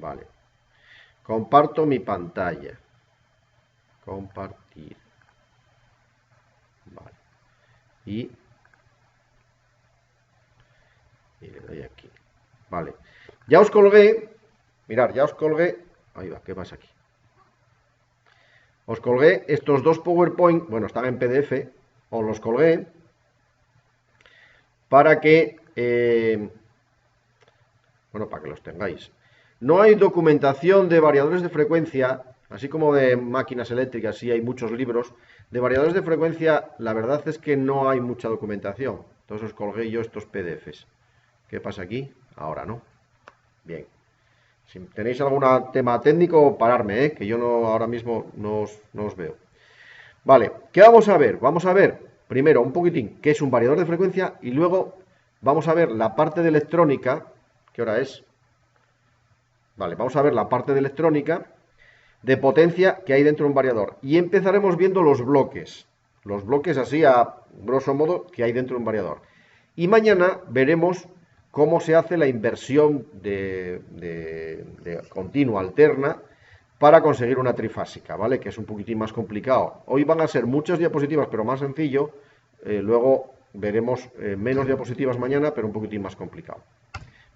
Vale. Comparto mi pantalla. Compartir. Vale. Y le doy aquí. Vale. Ya os colgué. Mirad, ya os colgué. Ahí va, ¿qué pasa aquí? Os colgué estos dos PowerPoint. Bueno, están en PDF. Os los colgué para que bueno, para que los tengáis. No hay documentación de variadores de frecuencia, así como de máquinas eléctricas, sí hay muchos libros. De variadores de frecuencia, la verdad es que no hay mucha documentación. Entonces os colgué yo estos PDFs. ¿Qué pasa aquí? Ahora no. Bien. Si tenéis algún tema técnico, pararme, que yo no, ahora mismo no os veo. Vale, ¿qué vamos a ver? Vamos a ver, primero, un poquitín, qué es un variador de frecuencia y luego vamos a ver la parte de electrónica. ¿Qué hora es? Vale, vamos a ver la parte de electrónica de potencia que hay dentro de un variador. Y empezaremos viendo los bloques así a grosso modo que hay dentro de un variador. Y mañana veremos cómo se hace la inversión de continua alterna para conseguir una trifásica, ¿vale? Que es un poquitín más complicado. Hoy van a ser muchas diapositivas, pero más sencillo. Luego veremos menos diapositivas mañana, pero un poquitín más complicado.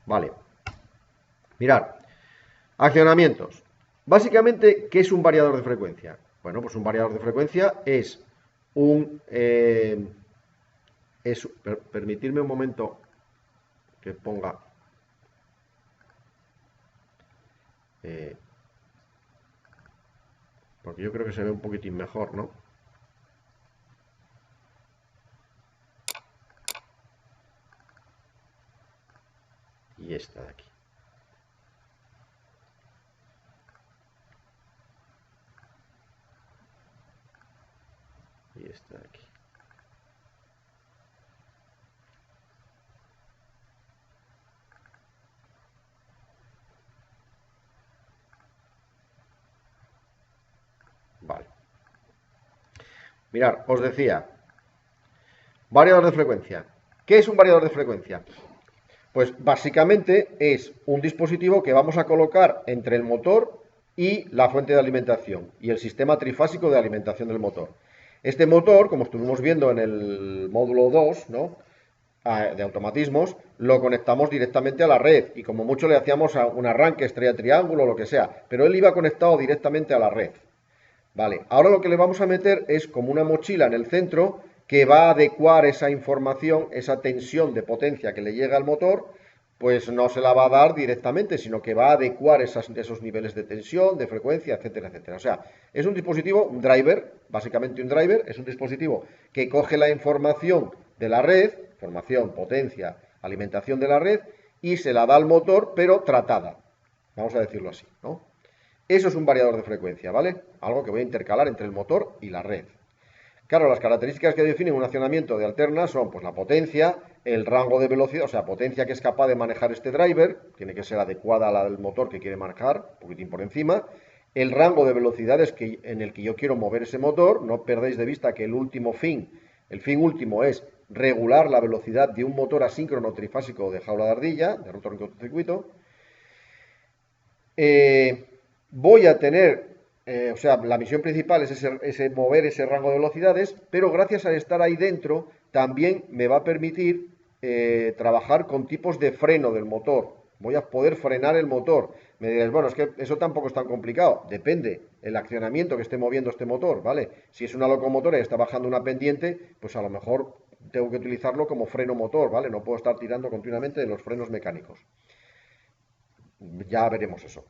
Vale. Mirad. Accionamientos. Básicamente, ¿qué es un variador de frecuencia? Bueno, pues un variador de frecuencia es un... permitirme un momento que ponga... porque yo creo que se ve un poquitín mejor, ¿no? Y esta de aquí. Y esta de aquí. Vale. Mirad, os decía, variador de frecuencia. ¿Qué es un variador de frecuencia? Pues básicamente es un dispositivo que vamos a colocar entre el motor y la fuente de alimentación y el sistema trifásico de alimentación del motor. Este motor, como estuvimos viendo en el módulo 2, ¿no?, de automatismos, lo conectamos directamente a la red y como mucho le hacíamos un arranque, estrella triángulo, lo que sea, pero él iba conectado directamente a la red. Vale, ahora lo que le vamos a meter es como una mochila en el centro que va a adecuar esa información, esa tensión de potencia que le llega al motor, pues no se la va a dar directamente, sino que va a adecuar esos niveles de tensión, de frecuencia, etcétera, etcétera. O sea, es un dispositivo, un driver, básicamente un driver, es un dispositivo que coge la información de la red, información, potencia, alimentación de la red, y se la da al motor, pero tratada. Vamos a decirlo así, ¿no? Eso es un variador de frecuencia, ¿vale? Algo que voy a intercalar entre el motor y la red. Claro, las características que definen un accionamiento de alterna son pues la potencia, el rango de velocidad, o sea, potencia que es capaz de manejar este driver, tiene que ser adecuada a la del motor que quiere marcar, un poquitín por encima, el rango de velocidades en el que yo quiero mover ese motor, no perdéis de vista que el fin último es regular la velocidad de un motor asíncrono trifásico de jaula de ardilla, de rotor en cortocircuito. Voy a tener, o sea, la misión principal es ese mover ese rango de velocidades, pero gracias a estar ahí dentro, también me va a permitir trabajar con tipos de freno del motor. Voy a poder frenar el motor. Me diréis, bueno, es que eso tampoco es tan complicado. Depende el accionamiento que esté moviendo este motor, ¿vale? Si es una locomotora y está bajando una pendiente, pues a lo mejor tengo que utilizarlo como freno motor, ¿vale? No puedo estar tirando continuamente de los frenos mecánicos. Ya veremos eso.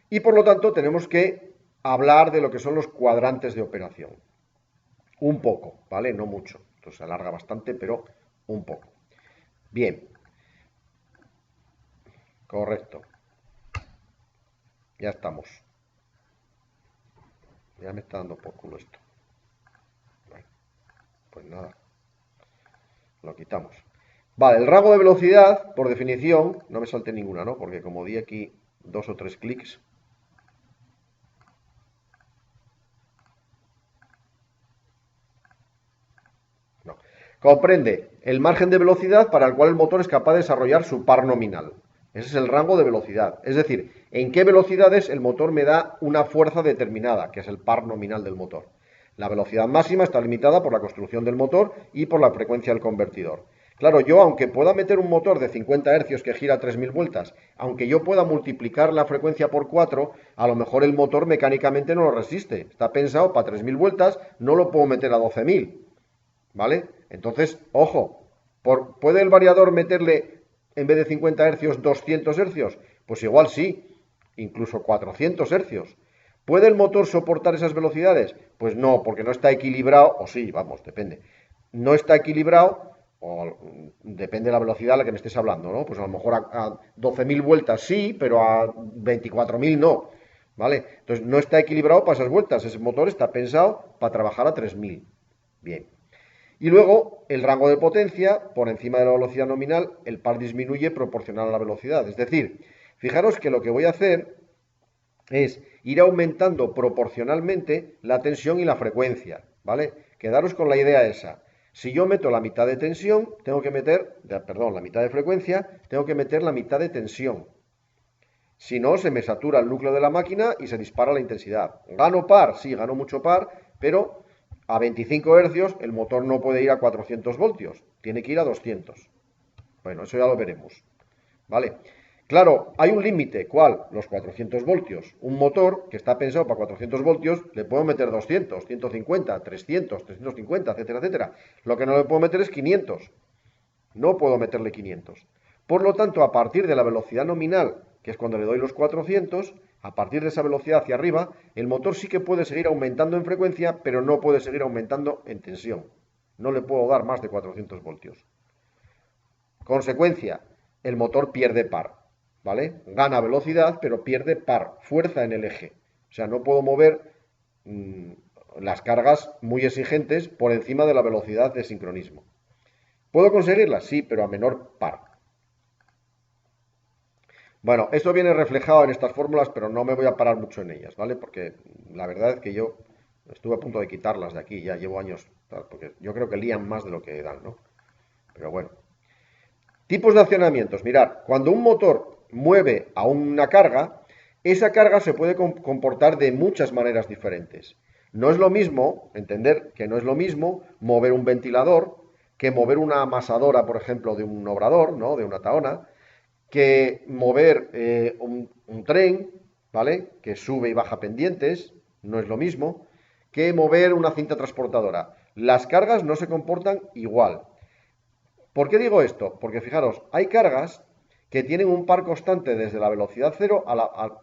Y por lo tanto tenemos que hablar de lo que son los cuadrantes de operación. Un poco, ¿vale? No mucho. Esto se alarga bastante, pero un poco. Bien. Correcto. Ya estamos. Ya me está dando por culo esto. Bueno, pues nada. Lo quitamos. Vale, el rango de velocidad, por definición, no me salte ninguna, ¿no? Porque como di aquí 2 o 3 clics, comprende el margen de velocidad para el cual el motor es capaz de desarrollar su par nominal. Ese es el rango de velocidad. Es decir, en qué velocidades el motor me da una fuerza determinada, que es el par nominal del motor. La velocidad máxima está limitada por la construcción del motor y por la frecuencia del convertidor. Claro, yo aunque pueda meter un motor de 50 hercios que gira 3000 vueltas, aunque yo pueda multiplicar la frecuencia por 4, a lo mejor el motor mecánicamente no lo resiste. Está pensado para 3000 vueltas, no lo puedo meter a 12000. ¿Vale? Entonces, ojo, ¿puede el variador meterle en vez de 50 hercios 200 hercios? Pues igual sí, incluso 400 hercios. ¿Puede el motor soportar esas velocidades? Pues no, porque no está equilibrado, o sí, vamos, depende. No está equilibrado, o depende de la velocidad a la que me estés hablando, ¿no? Pues a lo mejor a 12.000 vueltas sí, pero a 24.000 no, ¿vale? Entonces no está equilibrado para esas vueltas, ese motor está pensado para trabajar a 3.000. Bien. Y luego, el rango de potencia, por encima de la velocidad nominal, el par disminuye proporcional a la velocidad. Es decir, fijaros que lo que voy a hacer es ir aumentando proporcionalmente la tensión y la frecuencia, ¿vale? Quedaros con la idea esa. Si yo meto la mitad de tensión, tengo que meter, perdón, la mitad de frecuencia, tengo que meter la mitad de tensión. Si no, se me satura el núcleo de la máquina y se dispara la intensidad. ¿Gano par? Sí, gano mucho par, pero a 25 hercios el motor no puede ir a 400 voltios, tiene que ir a 200. Bueno, eso ya lo veremos. ¿Vale? Claro, hay un límite, ¿cuál? Los 400 voltios. Un motor que está pensado para 400 voltios, le puedo meter 200, 150, 300, 350, etcétera, etcétera. Lo que no le puedo meter es 500. No puedo meterle 500. Por lo tanto, a partir de la velocidad nominal, que es cuando le doy los 400, a partir de esa velocidad hacia arriba, el motor sí que puede seguir aumentando en frecuencia, pero no puede seguir aumentando en tensión. No le puedo dar más de 400 voltios. Consecuencia, el motor pierde par, ¿vale? Gana velocidad, pero pierde par, fuerza en el eje. O sea, no puedo mover las cargas muy exigentes por encima de la velocidad de sincronismo. ¿Puedo conseguirlas? Sí, pero a menor par. Bueno, esto viene reflejado en estas fórmulas, pero no me voy a parar mucho en ellas, ¿vale? Porque la verdad es que yo estuve a punto de quitarlas de aquí, ya llevo años, porque yo creo que lían más de lo que dan, ¿no? Pero bueno. Tipos de accionamientos. Mirad, cuando un motor mueve a una carga, esa carga se puede comportar de muchas maneras diferentes. No es lo mismo, entender que no es lo mismo mover un ventilador que mover una amasadora, por ejemplo, de un obrador, ¿no? De una tahona, que mover un tren, ¿vale? Que sube y baja pendientes, no es lo mismo, que mover una cinta transportadora. Las cargas no se comportan igual. ¿Por qué digo esto? Porque fijaros, hay cargas que tienen un par constante desde la velocidad cero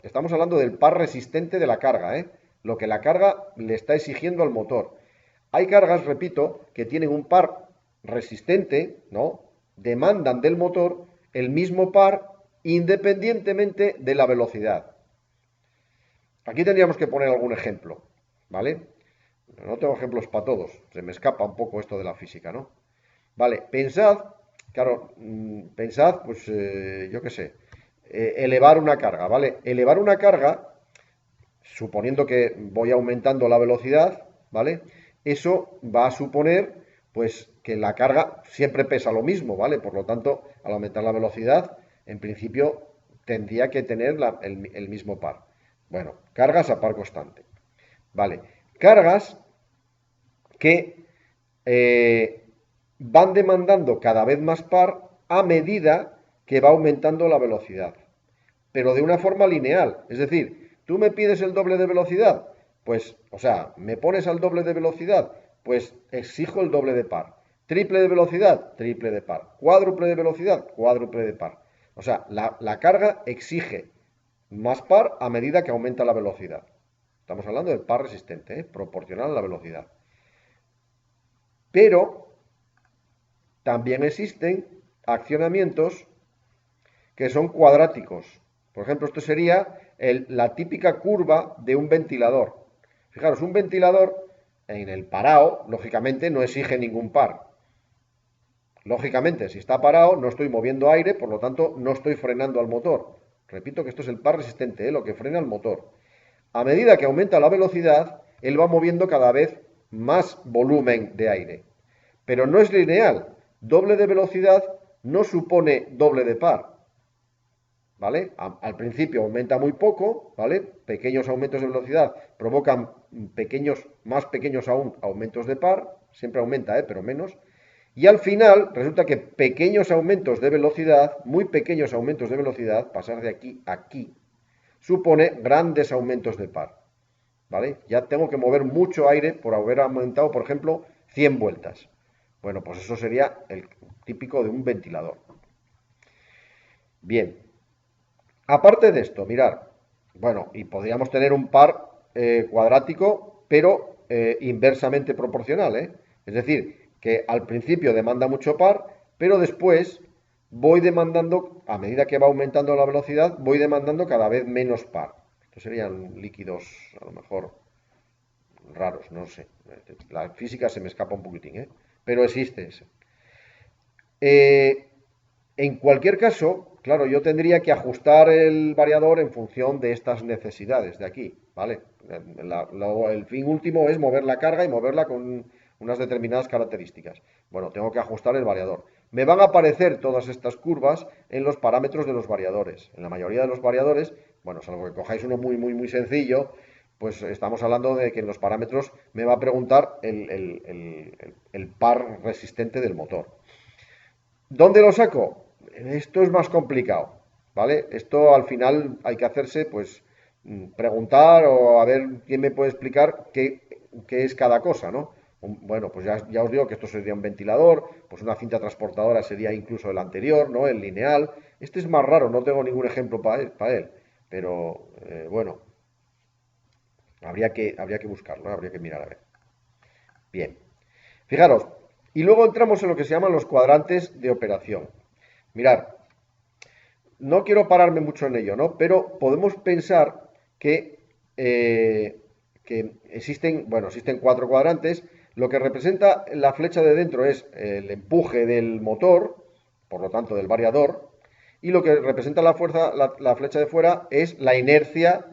estamos hablando del par resistente de la carga, ¿eh? Lo que la carga le está exigiendo al motor. Hay cargas, repito, que tienen un par resistente, ¿no? Demandan del motor el mismo par independientemente de la velocidad. Aquí tendríamos que poner algún ejemplo, ¿vale? No tengo ejemplos para todos, se me escapa un poco esto de la física, ¿no? Vale, pensad, claro, pensad, pues yo qué sé, elevar una carga, ¿vale? Elevar una carga, suponiendo que voy aumentando la velocidad, ¿vale? Eso va a suponer, pues, que la carga siempre pesa lo mismo, ¿vale? Por lo tanto, al aumentar la velocidad, en principio tendría que tener el mismo par. Bueno, cargas a par constante, ¿vale? Cargas que van demandando cada vez más par a medida que va aumentando la velocidad, pero de una forma lineal. Es decir, tú me pides el doble de velocidad, pues, o sea, me pones al doble de velocidad, pues exijo el doble de par. Triple de velocidad, triple de par. Cuádruple de velocidad, cuádruple de par. O sea, la carga exige más par a medida que aumenta la velocidad. Estamos hablando del par resistente, proporcional a la velocidad. Pero también existen accionamientos que son cuadráticos. Por ejemplo, esto sería la típica curva de un ventilador. Fijaros, un ventilador en el parado, lógicamente, no exige ningún par. Lógicamente, si está parado, no estoy moviendo aire, por lo tanto, no estoy frenando al motor. Repito que esto es el par resistente, lo que frena al motor. A medida que aumenta la velocidad, él va moviendo cada vez más volumen de aire. Pero no es lineal. Doble de velocidad no supone doble de par. ¿vale? Al principio aumenta muy poco, ¿vale? Pequeños aumentos de velocidad provocan más pequeños aún aumentos de par, siempre aumenta, pero menos. Y al final resulta que pequeños aumentos de velocidad, muy pequeños aumentos de velocidad, pasar de aquí a aquí, supone grandes aumentos de par, ¿vale? Ya tengo que mover mucho aire por haber aumentado, por ejemplo, 100 vueltas. Bueno, pues eso sería el típico de un ventilador. Bien, aparte de esto, mirar, bueno, y podríamos tener un par cuadrático, pero inversamente proporcional, ¿eh? Es decir, que al principio demanda mucho par, pero después voy demandando, a medida que va aumentando la velocidad, voy demandando cada vez menos par. Estos serían líquidos, a lo mejor, raros, no sé. La física se me escapa un poquitín, ¿eh? Pero existe ese. Eh, en cualquier caso, claro, yo tendría que ajustar el variador en función de estas necesidades de aquí, ¿vale? El fin último es mover la carga y moverla con unas determinadas características. Bueno, tengo que ajustar el variador. Me van a aparecer todas estas curvas en los parámetros de los variadores. En la mayoría de los variadores, bueno, salvo que cojáis uno muy sencillo, pues estamos hablando de que en los parámetros me va a preguntar el par resistente del motor. ¿Dónde lo saco? Esto es más complicado, ¿vale? Esto al final hay que hacerse, pues, preguntar o a ver quién me puede explicar qué es cada cosa, ¿no? Bueno, pues ya os digo que esto sería un ventilador, pues una cinta transportadora sería incluso el anterior, ¿no? El lineal. Este es más raro, no tengo ningún ejemplo para él, pero bueno, habría que buscarlo, ¿no? Habría que mirar a ver. Bien, fijaros, y luego entramos en lo que se llaman los cuadrantes de operación. Mirad, no quiero pararme mucho en ello, ¿no? Pero podemos pensar eh, que existen 4 cuadrantes. Lo que representa la flecha de dentro es el empuje del motor, por lo tanto del variador, y lo que representa la fuerza, la flecha de fuera, es la inercia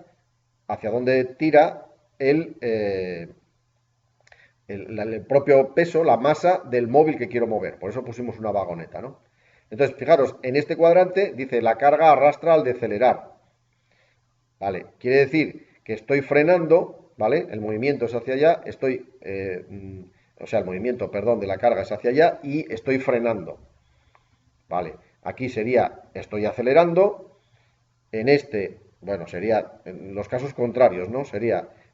hacia donde tira el propio peso, la masa del móvil que quiero mover. Por eso pusimos una vagoneta, ¿no? Entonces, fijaros, en este cuadrante dice la carga arrastra al decelerar. ¿Vale? Quiere decir que estoy frenando, ¿vale? El movimiento es hacia allá, o sea, el movimiento, perdón, de la carga es hacia allá y estoy frenando. ¿Vale? Aquí sería, estoy acelerando, en este, bueno, sería, en los casos contrarios, ¿no?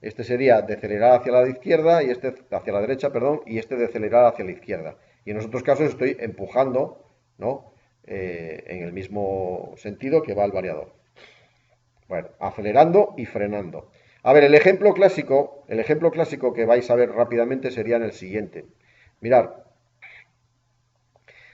Este sería decelerar hacia la izquierda y este hacia la derecha, perdón, y este decelerar hacia la izquierda. Y en los otros casos estoy empujando, ¿no? En el mismo sentido que va el variador. Bueno, acelerando y frenando. A ver, el ejemplo clásico que vais a ver rápidamente sería en el siguiente. Mirad,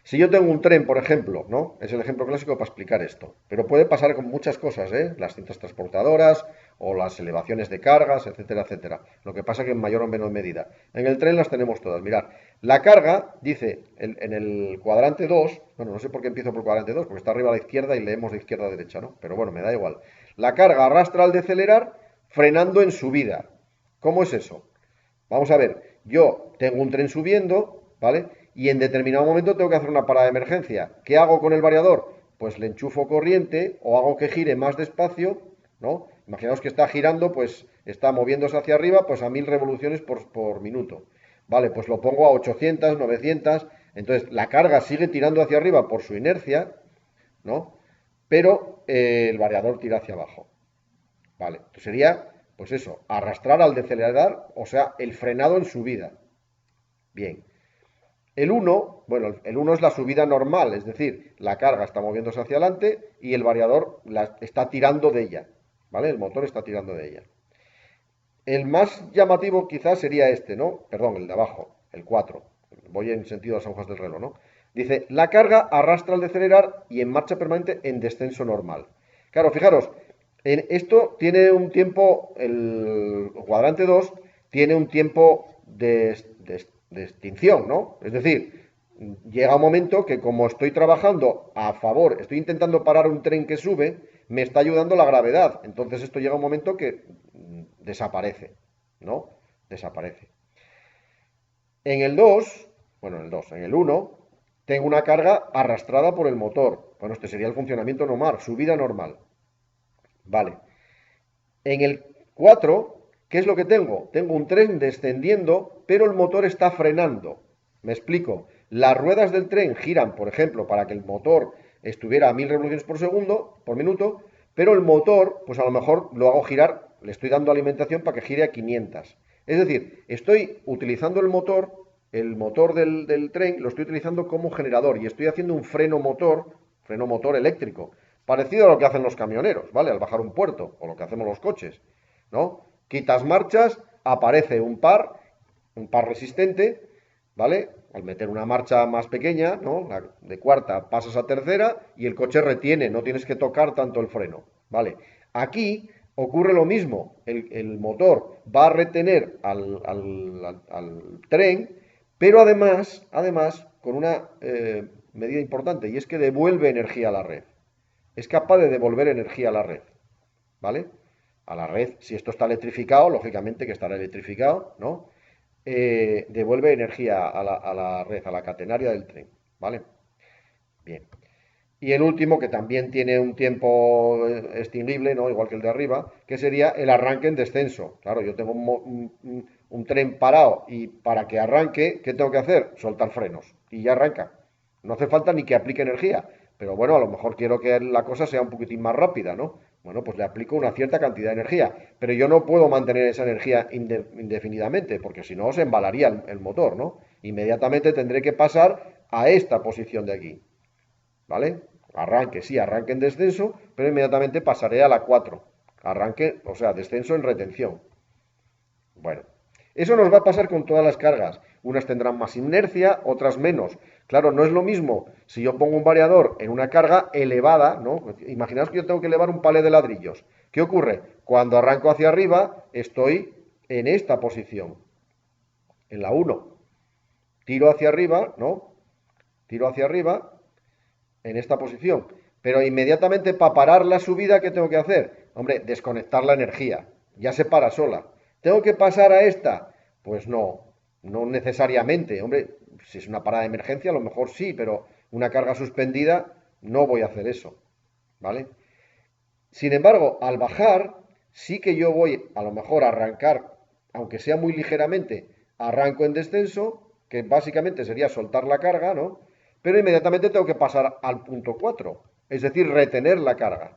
si yo tengo un tren, por ejemplo, ¿no? Es el ejemplo clásico para explicar esto. Pero puede pasar con muchas cosas, ¿eh? Las cintas transportadoras o las elevaciones de cargas, etcétera, etcétera. Lo que pasa que en mayor o menor medida. En el tren las tenemos todas. Mirad, la carga, dice en el cuadrante 2, bueno, no sé por qué empiezo por cuadrante 2, porque está arriba a la izquierda y leemos de izquierda a derecha, ¿no? Pero bueno, me da igual. La carga arrastra al decelerar frenando en subida. ¿Cómo es eso? Vamos a ver, yo tengo un tren subiendo, ¿vale? Y en determinado momento tengo que hacer una parada de emergencia. ¿Qué hago con el variador? Pues le enchufo corriente o hago que gire más despacio, ¿no? Imaginaos que está girando, pues está moviéndose hacia arriba, pues a 1000 revoluciones por minuto. Vale, pues lo pongo a 800, 900. Entonces la carga sigue tirando hacia arriba por su inercia, ¿no? Pero el variador tira hacia abajo. Vale, entonces sería, pues eso, arrastrar al decelerar, o sea, el frenado en subida. Bien. El uno, bueno, el 1 es la subida normal, es decir, la carga está moviéndose hacia adelante y el variador está tirando de ella, ¿vale? El motor está tirando de ella. El más llamativo quizás sería este, ¿no? Perdón, el de abajo, el 4. Voy en sentido de las agujas del reloj, ¿no? Dice, la carga arrastra al decelerar y en marcha permanente en descenso normal. Claro, fijaros, esto tiene un tiempo, el cuadrante 2 tiene un tiempo de extinción, ¿no? Es decir, llega un momento que como estoy trabajando a favor, estoy intentando parar un tren que sube, me está ayudando la gravedad. Entonces esto llega un momento que desaparece, ¿no? Desaparece. En el 2, bueno, en el 2, en el 1, tengo una carga arrastrada por el motor. Bueno, este sería el funcionamiento normal, su vida normal. Vale. En el 4, ¿qué es lo que tengo? Tengo un tren descendiendo, pero el motor está frenando. Me explico. Las ruedas del tren giran, por ejemplo, para que el motor estuviera a 1000 revoluciones por segundo, por minuto, pero el motor, pues a lo mejor lo hago girar, le estoy dando alimentación para que gire a 500. Es decir, estoy utilizando el motor del tren, lo estoy utilizando como generador y estoy haciendo un freno motor eléctrico, parecido a lo que hacen los camioneros, ¿vale? Al bajar un puerto, o lo que hacemos los coches, ¿no? Quitas marchas, aparece un par resistente, ¿vale? Al meter una marcha más pequeña, ¿no? De cuarta pasas a tercera y el coche retiene, no tienes que tocar tanto el freno, ¿vale? Aquí ocurre lo mismo, el motor va a retener al tren, pero además con una medida importante, y es que devuelve energía a la red. Es capaz de devolver energía a la red, ¿vale? A la red, si esto está electrificado, lógicamente que estará electrificado, ¿no? Devuelve energía a la red, a la catenaria del tren, ¿vale? Bien. Y el último, que también tiene un tiempo extinguible, ¿no? Igual que el de arriba, que sería el arranque en descenso. Claro, yo tengo un tren parado y para que arranque, ¿qué tengo que hacer? Soltar frenos y ya arranca. No hace falta ni que aplique energía, pero bueno, a lo mejor quiero que la cosa sea un poquitín más rápida, ¿no? Bueno, pues le aplico una cierta cantidad de energía, pero yo no puedo mantener esa energía indefinidamente, porque si no se embalaría el motor, ¿no? Inmediatamente tendré que pasar a esta posición de aquí, ¿vale? Arranque, sí, arranque en descenso, pero inmediatamente pasaré a la 4. Arranque, o sea, descenso en retención. Bueno, eso nos va a pasar con todas las cargas. Unas tendrán más inercia, otras menos. Claro, no es lo mismo si yo pongo un variador en una carga elevada, ¿no? Imaginaos que yo tengo que elevar un palé de ladrillos. ¿Qué ocurre? Cuando arranco hacia arriba, estoy en esta posición, en la 1. Tiro hacia arriba, ¿no? Tiro hacia arriba en esta posición. Pero inmediatamente para parar la subida, ¿qué tengo que hacer? Hombre, desconectar la energía. Ya se para sola. ¿Tengo que pasar a esta? Pues no, no necesariamente. Hombre, si es una parada de emergencia, a lo mejor sí, pero una carga suspendida, no voy a hacer eso. ¿Vale? Sin embargo, al bajar, sí que yo voy a lo mejor a arrancar, aunque sea muy ligeramente, arranco en descenso, que básicamente sería soltar la carga, ¿no? Pero inmediatamente tengo que pasar al punto 4, es decir, retener la carga.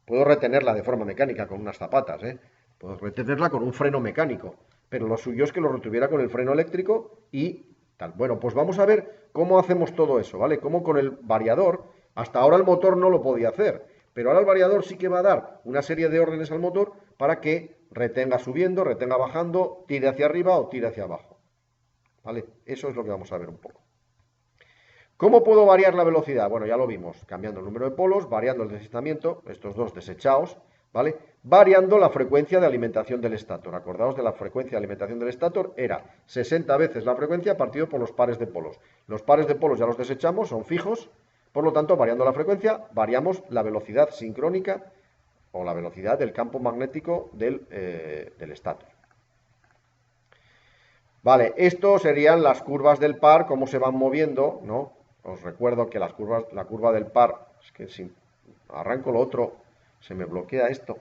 Puedo retenerla de forma mecánica con unas zapatas, ¿eh? Puedo retenerla con un freno mecánico, pero lo suyo es que lo retuviera con el freno eléctrico y tal. Bueno, pues vamos a ver cómo hacemos todo eso, ¿vale? Cómo con el variador, hasta ahora el motor no lo podía hacer, pero ahora el variador sí que va a dar una serie de órdenes al motor para que retenga subiendo, retenga bajando, tire hacia arriba o tire hacia abajo, ¿vale? Eso es lo que vamos a ver un poco. ¿Cómo puedo variar la velocidad? Bueno, ya lo vimos, cambiando el número de polos, variando el deslizamiento, estos dos desechados, ¿vale? Variando la frecuencia de alimentación del estator. Acordaos de la frecuencia de alimentación del estator, era 60 veces la frecuencia partido por los pares de polos. Los pares de polos ya los desechamos, son fijos, por lo tanto, variando la frecuencia, variamos la velocidad sincrónica o la velocidad del campo magnético del estator. Vale, esto serían las curvas del par, cómo se van moviendo, ¿no? Os recuerdo que la curva del par, es que si arranco lo otro, se me bloquea esto.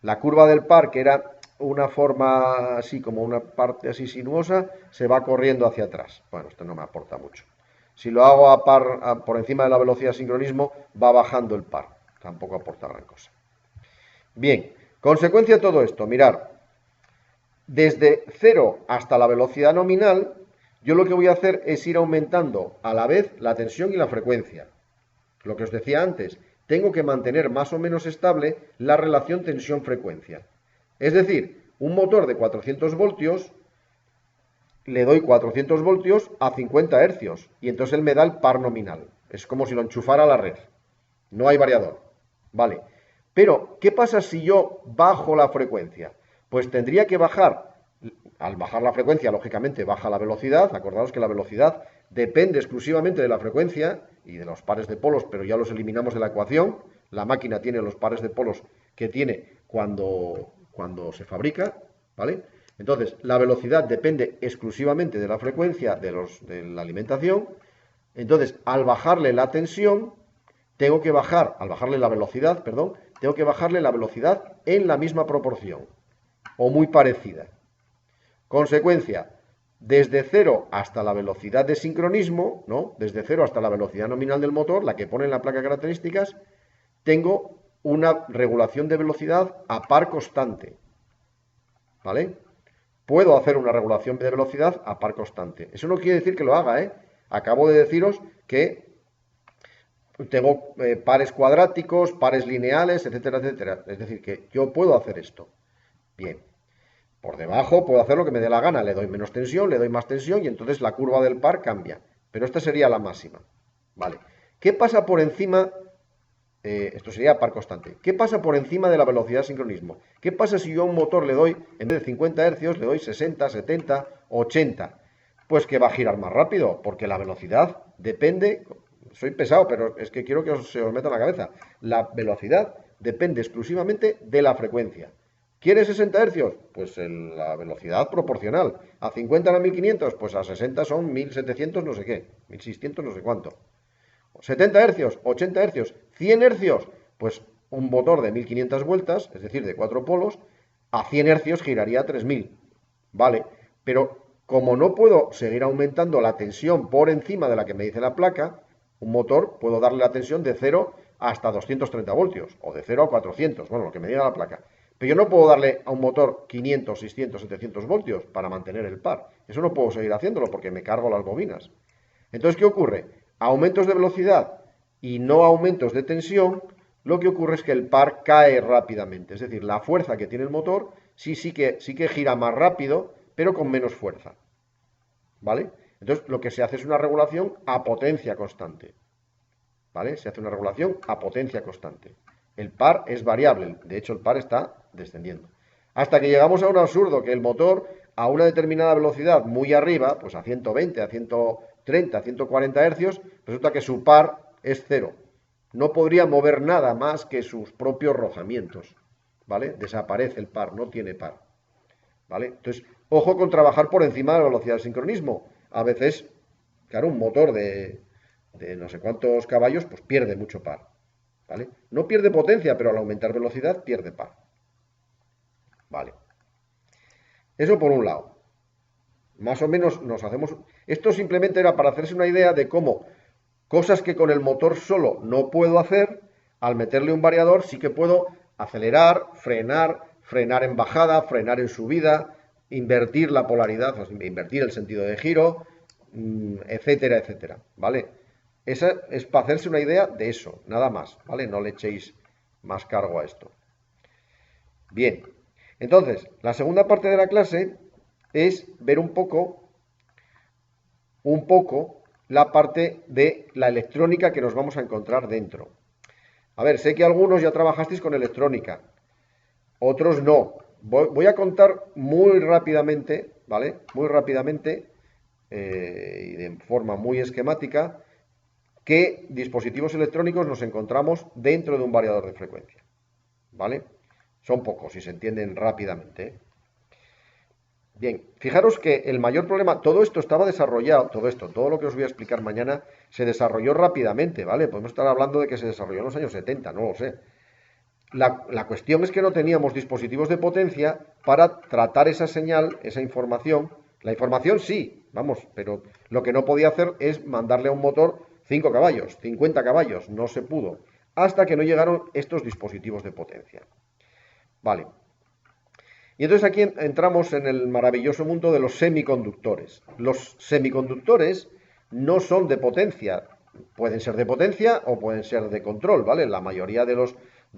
La curva del par, que era una forma así, como una parte así sinuosa, se va corriendo hacia atrás. Bueno, esto no me aporta mucho. Si lo hago por encima de la velocidad de sincronismo, va bajando el par. Tampoco aporta gran cosa. Bien, consecuencia de todo esto, mirar. Desde 0 hasta la velocidad nominal, yo lo que voy a hacer es ir aumentando a la vez la tensión y la frecuencia. Lo que os decía antes, tengo que mantener más o menos estable la relación tensión-frecuencia. Es decir, un motor de 400 voltios, le doy 400 voltios a 50 hercios y entonces él me da el par nominal. Es como si lo enchufara a la red. No hay variador. Vale. Pero, ¿qué pasa si yo bajo la frecuencia? Pues tendría que bajar. Al bajar la frecuencia, lógicamente, baja la velocidad. Acordaos que la velocidad depende exclusivamente de la frecuencia y de los pares de polos, pero ya los eliminamos de la ecuación. La máquina tiene los pares de polos que tiene cuando se fabrica, ¿vale? Entonces, la velocidad depende exclusivamente de la frecuencia de la alimentación. Entonces, al bajarle la tensión, tengo que bajar, al bajarle la velocidad, perdón, tengo que bajarle la velocidad en la misma proporción, o muy parecida. Consecuencia, desde 0 hasta la velocidad de sincronismo, ¿no? Desde 0 hasta la velocidad nominal del motor, la que pone en la placa de características, tengo una regulación de velocidad a par constante, ¿vale? Puedo hacer una regulación de velocidad a par constante. Eso no quiere decir que lo haga, ¿eh? Acabo de deciros que tengo pares cuadráticos, pares lineales, etcétera, etcétera. Es decir, que yo puedo hacer esto. Bien. Por debajo puedo hacer lo que me dé la gana. Le doy menos tensión, le doy más tensión y entonces la curva del par cambia. Pero esta sería la máxima. Vale. ¿Qué pasa por encima? Esto sería par constante. ¿Qué pasa por encima de la velocidad de sincronismo? ¿Qué pasa si yo a un motor le doy, en vez de 50 Hz, le doy 60, 70, 80? Pues que va a girar más rápido, porque la velocidad depende, soy pesado, pero es que quiero que se os meta en la cabeza, la velocidad depende exclusivamente de la frecuencia. ¿Quieres 60 Hz? Pues la velocidad proporcional. A 50 a 1500, pues a 60 son 1700 no sé qué, 1600 no sé cuánto. 70 Hz, 80 Hz, 100 Hz, pues un motor de 1500 vueltas, es decir, de 4 polos, a 100 Hz giraría a 3000. Vale, pero como no puedo seguir aumentando la tensión por encima de la que me dice la placa, un motor puedo darle la tensión de 0 hasta 230 voltios, o de 0 a 400, bueno, lo que me diga la placa. Pero yo no puedo darle a un motor 500, 600, 700 voltios para mantener el par. Eso no puedo seguir haciéndolo porque me cargo las bobinas. Entonces, ¿qué ocurre? Aumentos de velocidad y no aumentos de tensión, lo que ocurre es que el par cae rápidamente. Es decir, la fuerza que tiene el motor sí que gira más rápido, pero con menos fuerza. ¿Vale? Entonces, lo que se hace es una regulación a potencia constante. ¿Vale? Se hace una regulación a potencia constante. El par es variable, de hecho el par está descendiendo. Hasta que llegamos a un absurdo, que el motor a una determinada velocidad muy arriba, pues a 120, a 130, a 140 Hz, resulta que su par es cero. No podría mover nada más que sus propios rozamientos. ¿Vale? Desaparece el par, no tiene par. ¿Vale? Entonces, ojo con trabajar por encima de la velocidad del sincronismo. A veces, claro, un motor de no sé cuántos caballos, pues pierde mucho par. ¿Vale? No pierde potencia, pero al aumentar velocidad pierde par. Vale. Eso por un lado. Más o menos nos hacemos... Esto simplemente era para hacerse una idea de cómo cosas que con el motor solo no puedo hacer, al meterle un variador sí que puedo acelerar, frenar en bajada, frenar en subida, invertir la polaridad, o sea, invertir el sentido de giro, etcétera, etcétera. ¿Vale? Esa es para hacerse una idea de eso, nada más, ¿vale? No le echéis más cargo a esto. Bien, entonces, la segunda parte de la clase es ver un poco la parte de la electrónica que nos vamos a encontrar dentro. A ver, sé que algunos ya trabajasteis con electrónica, otros no. Voy a contar muy rápidamente, ¿vale? Muy rápidamente y de forma muy esquemática qué dispositivos electrónicos nos encontramos dentro de un variador de frecuencia, ¿vale? Son pocos y se entienden rápidamente, ¿eh? Bien, fijaros que el mayor problema, todo esto estaba desarrollado, todo lo que os voy a explicar mañana, se desarrolló rápidamente, ¿vale? Podemos estar hablando de que se desarrolló en los años 70, no lo sé. La cuestión es que no teníamos dispositivos de potencia para tratar esa señal, esa información. La información sí, vamos, pero lo que no podía hacer es mandarle a un motor 5 caballos, 50 caballos, no se pudo, hasta que no llegaron estos dispositivos de potencia. Vale. Y entonces aquí entramos en el maravilloso mundo de los semiconductores. Los semiconductores no son de potencia, pueden ser de potencia o pueden ser de control, ¿vale? La mayoría de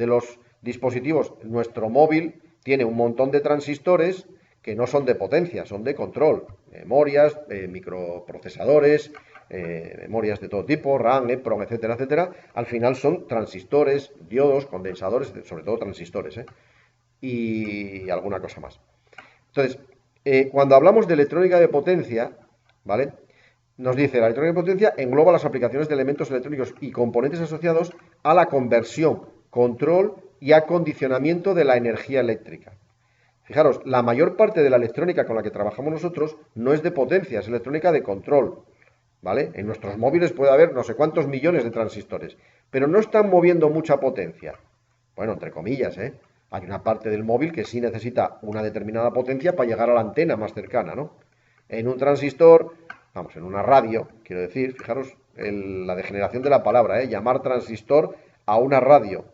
los dispositivos, nuestro móvil tiene un montón de transistores que no son de potencia, son de control. Memorias, microprocesadores, memorias de todo tipo, RAM, EEPROM, etcétera, etcétera. Al final son transistores, diodos, condensadores, sobre todo transistores, y alguna cosa más. Entonces, cuando hablamos de electrónica de potencia, ¿vale? Nos dice, la electrónica de potencia engloba las aplicaciones de elementos electrónicos y componentes asociados a la conversión, control y acondicionamiento de la energía eléctrica. Fijaros, la mayor parte de la electrónica con la que trabajamos nosotros no es de potencia, es electrónica de control, ¿vale? En nuestros móviles puede haber no sé cuántos millones de transistores. pero no están moviendo mucha potencia. Bueno, entre comillas, ¿eh? Hay una parte del móvil que sí necesita una determinada potencia para llegar a la antena más cercana, ¿no? En un transistor, vamos, en una radio, quiero decir, fijaros la degeneración de la palabra, ¿eh? Llamar transistor a una radio.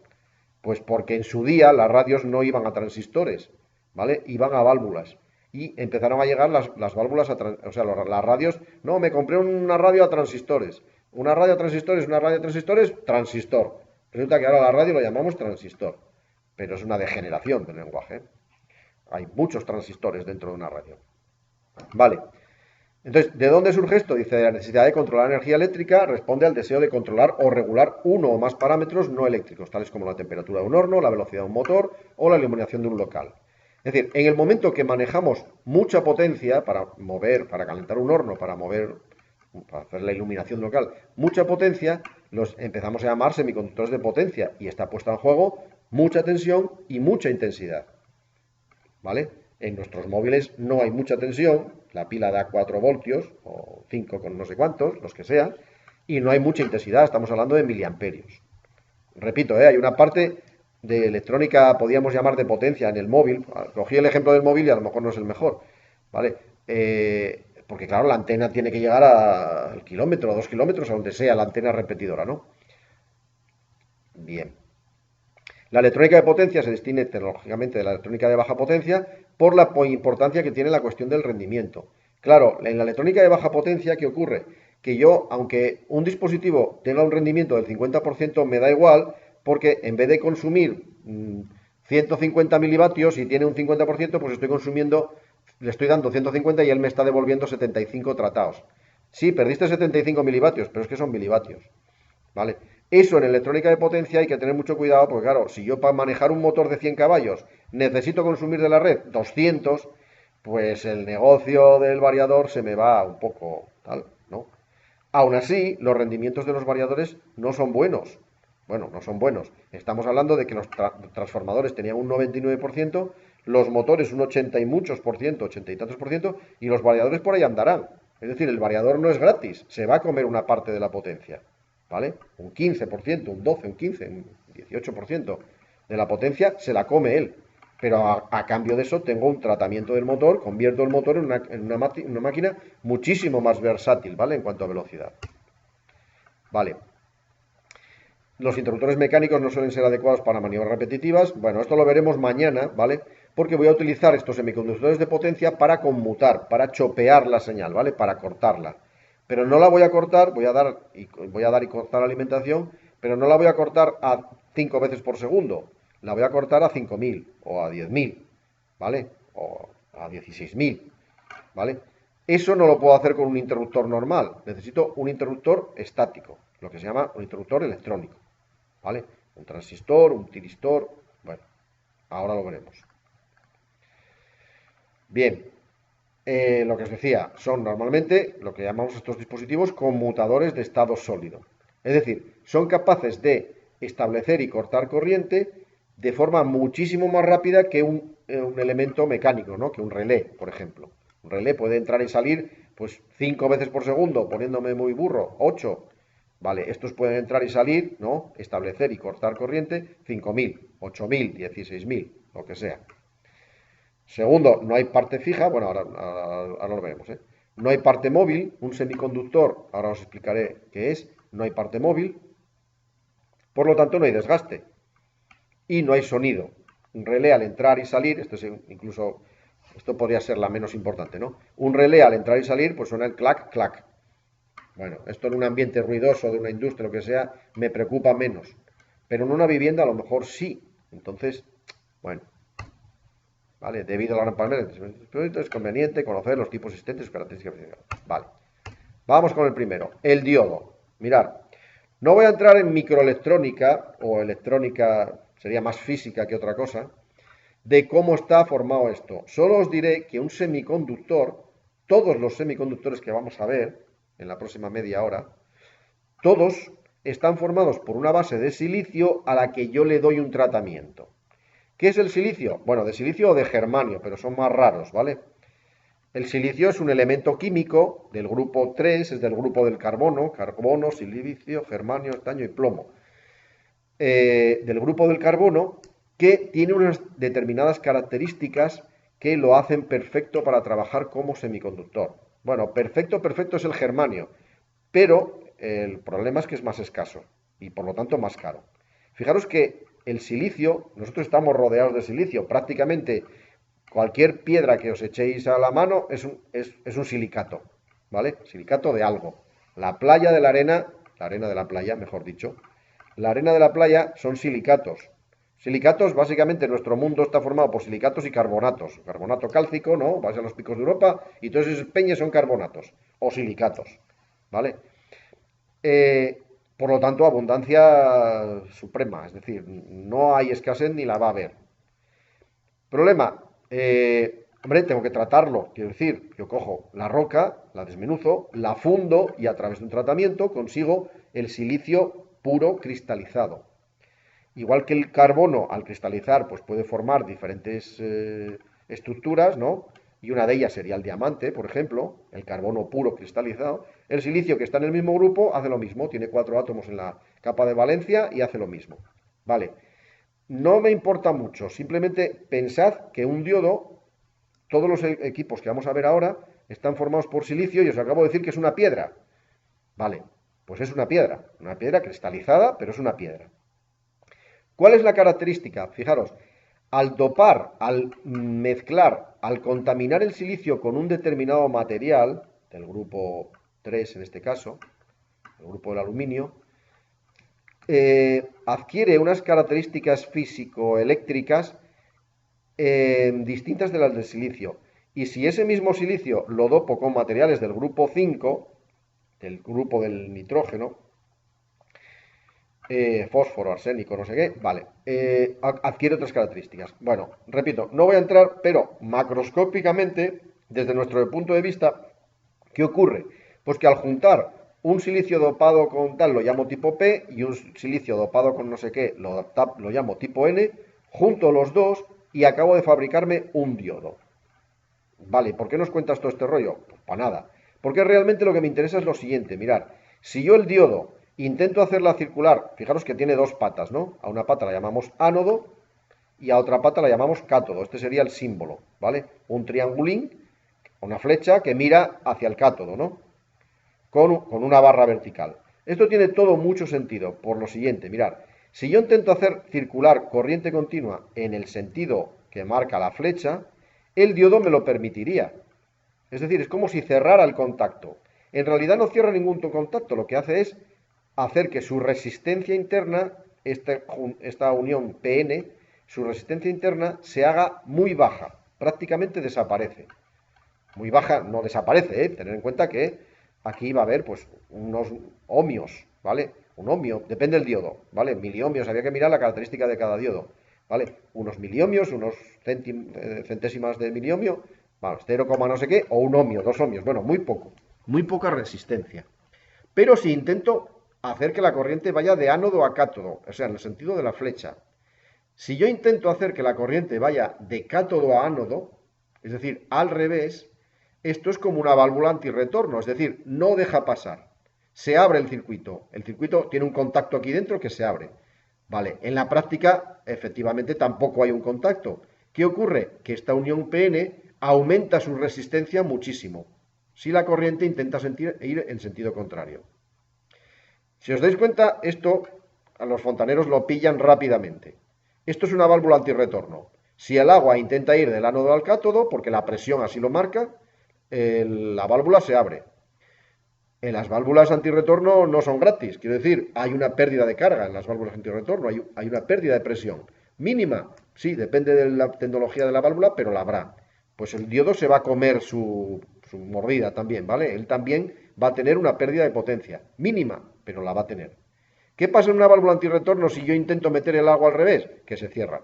Pues porque en su día las radios no iban a transistores, ¿vale? Iban a válvulas. Y empezaron a llegar las válvulas, o sea, las radios, no, me compré una radio a transistores. Una radio a transistores, una radio a transistores, transistor. Resulta que ahora la radio lo llamamos transistor, pero es una degeneración del lenguaje. Hay muchos transistores dentro de una radio. Vale. Entonces, ¿de dónde surge esto? Dice, de la necesidad de controlar la energía eléctrica responde al deseo de controlar o regular uno o más parámetros no eléctricos, tales como la temperatura de un horno, la velocidad de un motor o la iluminación de un local. Es decir, en el momento que manejamos mucha potencia para mover, para calentar un horno, para mover, para hacer la iluminación local, mucha potencia, los empezamos a llamar semiconductores de potencia y está puesta en juego mucha tensión y mucha intensidad. ¿Vale? En nuestros móviles no hay mucha tensión, la pila da 4 voltios o 5 con no sé cuántos, los que sean, y no hay mucha intensidad, estamos hablando de miliamperios. Repito, hay una parte de electrónica, podríamos llamar de potencia en el móvil, cogí el ejemplo del móvil y a lo mejor no es el mejor, ¿vale? Porque claro, la antena tiene que llegar al kilómetro, a 2 kilómetros, a donde sea la antena repetidora, ¿no? Bien. La electrónica de potencia se distingue tecnológicamente de la electrónica de baja potencia por la importancia que tiene la cuestión del rendimiento. Claro, en la electrónica de baja potencia, ¿qué ocurre? Que yo, aunque un dispositivo tenga un rendimiento del 50%, me da igual, porque en vez de consumir 150 milivatios y tiene un 50%, pues estoy consumiendo, le estoy dando 150 y él me está devolviendo 75 tratados. Sí, perdiste 75 milivatios, pero es que son milivatios. ¿Vale? Eso en electrónica de potencia hay que tener mucho cuidado porque, claro, si yo para manejar un motor de 100 caballos necesito consumir de la red 200, pues el negocio del variador se me va un poco tal, ¿no? Aún así, los rendimientos de los variadores no son buenos. Bueno, no son buenos. Estamos hablando de que los transformadores tenían un 99%, los motores un 80 y muchos por ciento, 80 y tantos por ciento, y los variadores por ahí andarán. Es decir, el variador no es gratis, se va a comer una parte de la potencia. ¿Vale? Un 15%, un 12, un 15, un 18% de la potencia se la come él. Pero a cambio de eso tengo un tratamiento del motor, convierto el motor en una máquina muchísimo más versátil, ¿vale? En cuanto a velocidad. Vale. Los interruptores mecánicos no suelen ser adecuados para maniobras repetitivas. Bueno, esto lo veremos mañana, ¿vale? Porque voy a utilizar estos semiconductores de potencia para conmutar, para chopear la señal, ¿vale? Para cortarla. Pero no la voy a cortar, voy a dar y cortar la alimentación, pero no la voy a cortar a 5 veces por segundo. La voy a cortar a 5.000 o a 10.000, ¿vale? O a 16.000, ¿vale? Eso no lo puedo hacer con un interruptor normal. Necesito un interruptor estático, lo que se llama un interruptor electrónico, ¿vale? Un transistor, un tiristor, bueno, ahora lo veremos. Bien, lo que os decía, son normalmente lo que llamamos estos dispositivos conmutadores de estado sólido. Es decir, son capaces de establecer y cortar corriente de forma muchísimo más rápida que un elemento mecánico, ¿no? Que un relé, por ejemplo. Un relé puede entrar y salir pues 5 veces por segundo, poniéndome muy burro, 8. Vale, estos pueden entrar y salir, ¿no? Establecer y cortar corriente 5.000, 8.000, 16.000, lo que sea. Segundo, no hay parte fija, bueno, ahora lo veremos, ¿eh? No hay parte móvil, un semiconductor, ahora os explicaré qué es, no hay parte móvil, por lo tanto no hay desgaste y no hay sonido. Un relé al entrar y salir, esto podría ser la menos importante, ¿no? Un relé al entrar y salir, pues suena el clac, clac. Bueno, esto en un ambiente ruidoso de una industria, lo que sea, me preocupa menos. Pero en una vivienda a lo mejor sí. Entonces, bueno, ¿vale? Debido a la gran palmera, es conveniente conocer los tipos existentes y características. Vale. Vamos con el primero, el diodo. Mirad, no voy a entrar en microelectrónica, o electrónica, sería más física que otra cosa, de cómo está formado esto. Solo os diré que un semiconductor, todos los semiconductores que vamos a ver en la próxima media hora, todos están formados por una base de silicio a la que yo le doy un tratamiento. ¿Qué es el silicio? Bueno, de silicio o de germanio, pero son más raros, ¿vale? El silicio es un elemento químico del grupo 3, es del grupo del carbono, silicio, germanio, estaño y plomo. del grupo del carbono que tiene unas determinadas características que lo hacen perfecto para trabajar como semiconductor. Bueno, perfecto, perfecto es el germanio, pero el problema es que es más escaso y por lo tanto más caro. Fijaros que el silicio, nosotros estamos rodeados de silicio, prácticamente cualquier piedra que os echéis a la mano es un silicato, ¿vale? Silicato de algo. La arena de la playa, mejor dicho, la arena de la playa son silicatos. Silicatos, básicamente nuestro mundo está formado por silicatos y carbonatos. Carbonato cálcico, ¿no? Vas a los picos de Europa y todos esos peñas son carbonatos o silicatos, ¿vale? Eh, por lo tanto, abundancia suprema, es decir, no hay escasez ni la va a haber. Problema, hombre, tengo que tratarlo, quiero decir, yo cojo la roca, la desmenuzo, la fundo y a través de un tratamiento consigo el silicio puro cristalizado. Igual que el carbono al cristalizar pues puede formar diferentes estructuras, ¿no? Y una de ellas sería el diamante, por ejemplo, el carbono puro cristalizado. El silicio que está en el mismo grupo hace lo mismo, tiene 4 átomos en la capa de valencia y hace lo mismo. Vale, no me importa mucho, simplemente pensad que un diodo, todos los equipos que vamos a ver ahora, están formados por silicio y os acabo de decir que es una piedra. Vale, pues es una piedra cristalizada, pero es una piedra. ¿Cuál es la característica? Fijaros, al dopar, al mezclar, al contaminar el silicio con un determinado material, del grupo 3 en este caso, el grupo del aluminio, adquiere unas características físico-eléctricas distintas de las del silicio. Y si ese mismo silicio lo dopo con materiales del grupo 5, del grupo del nitrógeno, fósforo, arsénico, no sé qué, vale, adquiere otras características. Bueno, repito, no voy a entrar, pero macroscópicamente, desde nuestro punto de vista, ¿qué ocurre? Pues que al juntar un silicio dopado con tal lo llamo tipo P y un silicio dopado con no sé qué lo llamo tipo N, junto los dos y acabo de fabricarme un diodo. Vale, ¿por qué nos cuentas todo este rollo? Pues para nada. Porque realmente lo que me interesa es lo siguiente, mirar, si yo el diodo intento hacerla circular, fijaros que tiene dos patas, ¿no? A una pata la llamamos ánodo y a otra pata la llamamos cátodo. Este sería el símbolo, ¿vale? Un triangulín, una flecha que mira hacia el cátodo, ¿no? Con una barra vertical. Esto tiene todo mucho sentido por lo siguiente, mirar, si yo intento hacer circular corriente continua en el sentido que marca la flecha, el diodo me lo permitiría. Es decir, es como si cerrara el contacto. En realidad no cierra ningún contacto, lo que hace es hacer que su resistencia interna, esta unión PN, su resistencia interna se haga muy baja, prácticamente desaparece. Muy baja no desaparece, ¿eh? Tener en cuenta que aquí va a haber pues unos ohmios, ¿vale? Un ohmio, depende del diodo, ¿vale? Miliohmios, había que mirar la característica de cada diodo, ¿vale? Unos miliohmios, unos centésimas de miliohmio, vamos, 0, no sé qué, o un ohmio, 2 ohmios, bueno, muy poco, muy poca resistencia. Pero si intento hacer que la corriente vaya de ánodo a cátodo, o sea, en el sentido de la flecha, si yo intento hacer que la corriente vaya de cátodo a ánodo, es decir, al revés, esto es como una válvula antirretorno, es decir, no deja pasar. Se abre el circuito. El circuito tiene un contacto aquí dentro que se abre. Vale, en la práctica, efectivamente, tampoco hay un contacto. ¿Qué ocurre? Que esta unión PN aumenta su resistencia muchísimo si la corriente intenta ir en sentido contrario. Si os dais cuenta, esto a los fontaneros lo pillan rápidamente. Esto es una válvula antirretorno. Si el agua intenta ir del ánodo al cátodo, porque la presión así lo marca, la válvula se abre. En las válvulas antirretorno no son gratis, quiero decir, hay una pérdida de carga en las válvulas antirretorno, hay una pérdida de presión. Mínima, sí, depende de la tecnología de la válvula, pero la habrá. Pues el diodo se va a comer su mordida también, ¿vale? Él también va a tener una pérdida de potencia, mínima, pero la va a tener. ¿Qué pasa en una válvula antirretorno si yo intento meter el agua al revés? Que se cierra.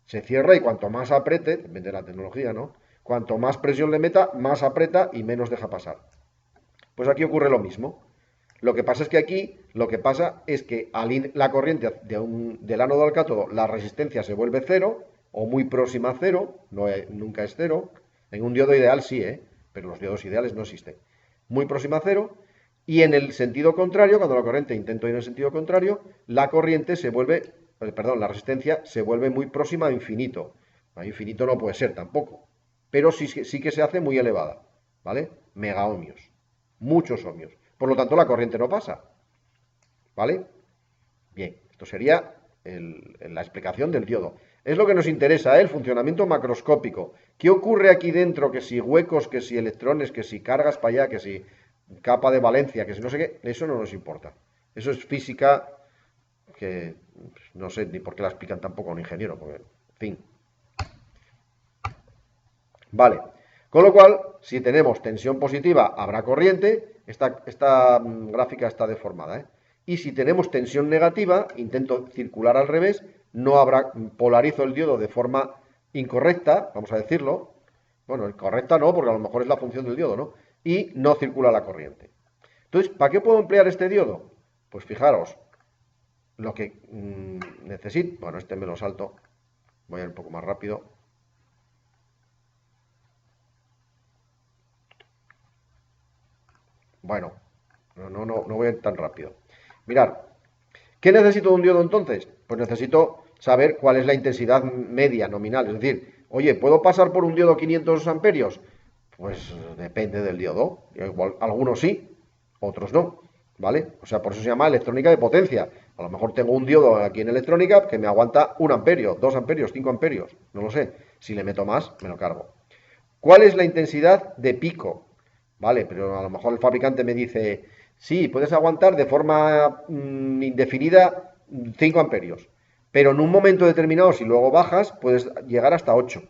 Se cierra y cuanto más apriete, depende de la tecnología, ¿no? Cuanto más presión le meta, más aprieta y menos deja pasar. Pues aquí ocurre lo mismo. Lo que pasa es que aquí, lo que pasa es que al la corriente del ánodo al cátodo, la resistencia se vuelve cero, o muy próxima a cero, nunca es cero. En un diodo ideal sí, pero los diodos ideales no existen. Muy próxima a cero, Y en el sentido contrario, cuando la corriente intento ir en el sentido contrario, la corriente se vuelve, perdón, la resistencia se vuelve muy próxima a infinito. A infinito no puede ser tampoco, pero sí que se hace muy elevada, ¿vale? Megaohmios, muchos ohmios. Por lo tanto, la corriente no pasa, ¿vale? Bien, esto sería la explicación del diodo. Es lo que nos interesa, ¿eh? El funcionamiento macroscópico. ¿Qué ocurre aquí dentro? Que si huecos, que si electrones, que si cargas para allá, que si capa de valencia, que si no sé qué, eso no nos importa. Eso es física que no sé ni por qué la explican tampoco a un ingeniero, porque, en fin. Vale, con lo cual, si tenemos tensión positiva, habrá corriente. Esta gráfica está deformada, ¿eh? Y si tenemos tensión negativa, intento circular al revés, no habrá, polarizo el diodo de forma incorrecta, vamos a decirlo. Bueno, incorrecta no, porque a lo mejor es la función del diodo, ¿no? Y no circula la corriente. Entonces, ¿para qué puedo emplear este diodo? Pues fijaros, lo que necesito, bueno, este me lo salto, voy a ir un poco más rápido. Bueno, no voy a ir tan rápido. Mirad, ¿qué necesito de un diodo entonces? Pues necesito saber cuál es la intensidad media nominal. Es decir, oye, ¿puedo pasar por un diodo 500 amperios? Pues depende del diodo. Igual, algunos sí, otros no. ¿Vale? O sea, por eso se llama electrónica de potencia. A lo mejor tengo un diodo aquí en electrónica que me aguanta 1 amperio, 2 amperios, 5 amperios. No lo sé. Si le meto más, me lo cargo. ¿Cuál es la intensidad de pico? Vale, pero a lo mejor el fabricante me dice, sí, puedes aguantar de forma indefinida 5 amperios, pero en un momento determinado, si luego bajas, puedes llegar hasta 8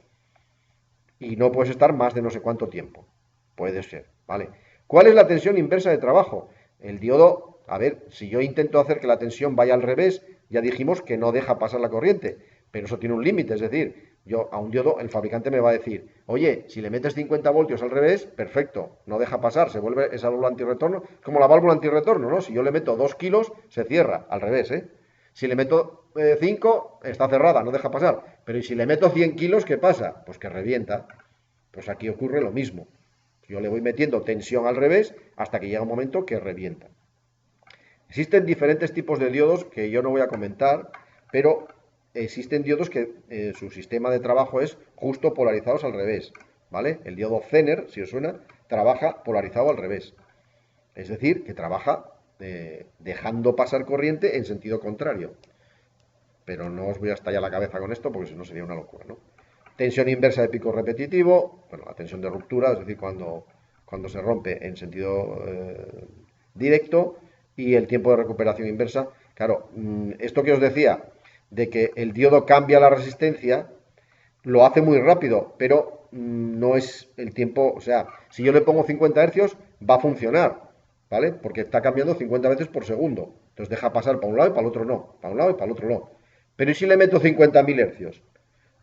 y no puedes estar más de no sé cuánto tiempo. Puede ser, ¿vale? ¿Cuál es la tensión inversa de trabajo? El diodo, a ver, si yo intento hacer que la tensión vaya al revés, ya dijimos que no deja pasar la corriente, pero eso tiene un límite, es decir, yo a un diodo el fabricante me va a decir, oye, si le metes 50 voltios al revés, perfecto, no deja pasar, se vuelve esa válvula antirretorno, como la válvula antirretorno, ¿no? Si yo le meto 2 kilos, se cierra, al revés, ¿eh? Si le meto 5, está cerrada, no deja pasar. Pero ¿y si le meto 100 kilos, qué pasa? Pues que revienta. Pues aquí ocurre lo mismo. Yo le voy metiendo tensión al revés hasta que llega un momento que revienta. Existen diferentes tipos de diodos que yo no voy a comentar, pero existen diodos que su sistema de trabajo es justo polarizados al revés, ¿vale? El diodo Zener, si os suena, trabaja polarizado al revés. Es decir, que trabaja dejando pasar corriente en sentido contrario. Pero no os voy a estallar la cabeza con esto porque si no sería una locura, ¿no? Tensión inversa de pico repetitivo, bueno, la tensión de ruptura, es decir, cuando se rompe en sentido directo, y el tiempo de recuperación inversa. Claro, esto que os decía, de que el diodo cambia la resistencia, lo hace muy rápido, pero no es el tiempo, o sea, si yo le pongo 50 hercios, va a funcionar, ¿vale? Porque está cambiando 50 veces por segundo. Entonces deja pasar para un lado y para el otro no, para un lado y para el otro no. Pero ¿y si le meto 50.000 hercios?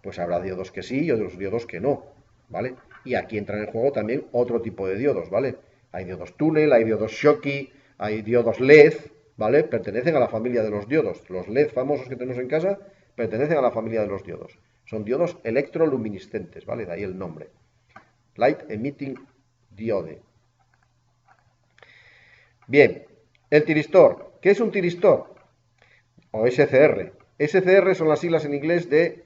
Pues habrá diodos que sí y otros diodos que no, ¿vale? Y aquí entra en el juego también otro tipo de diodos, ¿vale? Hay diodos túnel, hay diodos Schottky, hay diodos LED, ¿vale? Pertenecen a la familia de los diodos. Los LED famosos que tenemos en casa pertenecen a la familia de los diodos. Son diodos electroluminiscentes, ¿vale? De ahí el nombre. Light Emitting Diode. Bien, el tiristor. ¿Qué es un tiristor? O SCR. SCR son las siglas en inglés de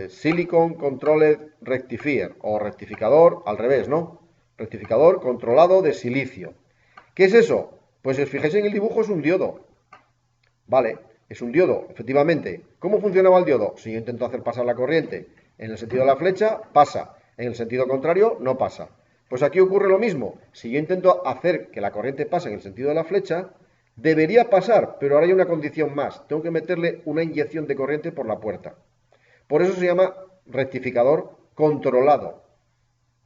Silicon Controlled Rectifier o rectificador, al revés, ¿no? Rectificador controlado de silicio. ¿Qué es eso? Pues si os fijáis en el dibujo es un diodo. Vale, es un diodo, efectivamente. ¿Cómo funcionaba el diodo? Si yo intento hacer pasar la corriente en el sentido de la flecha, pasa. En el sentido contrario, no pasa. Pues aquí ocurre lo mismo. Si yo intento hacer que la corriente pase en el sentido de la flecha, debería pasar, pero ahora hay una condición más. Tengo que meterle una inyección de corriente por la puerta. Por eso se llama rectificador controlado.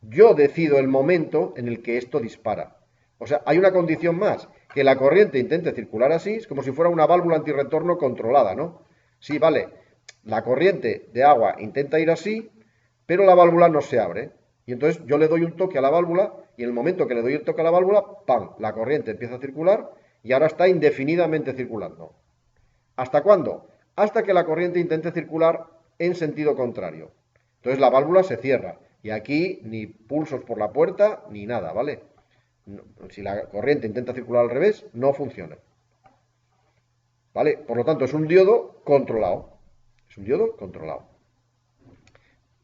Yo decido el momento en el que esto dispara. O sea, hay una condición más, que la corriente intente circular así, es como si fuera una válvula antirretorno controlada, ¿no? Sí, vale, la corriente de agua intenta ir así, pero la válvula no se abre. Y entonces yo le doy un toque a la válvula y en el momento que le doy el toque a la válvula, ¡pam!, la corriente empieza a circular y ahora está indefinidamente circulando. ¿Hasta cuándo? Hasta que la corriente intente circular en sentido contrario. Entonces la válvula se cierra y aquí ni pulsos por la puerta ni nada, ¿vale? Si la corriente intenta circular al revés, no funciona. ¿Vale? Por lo tanto, es un diodo controlado. Es un diodo controlado.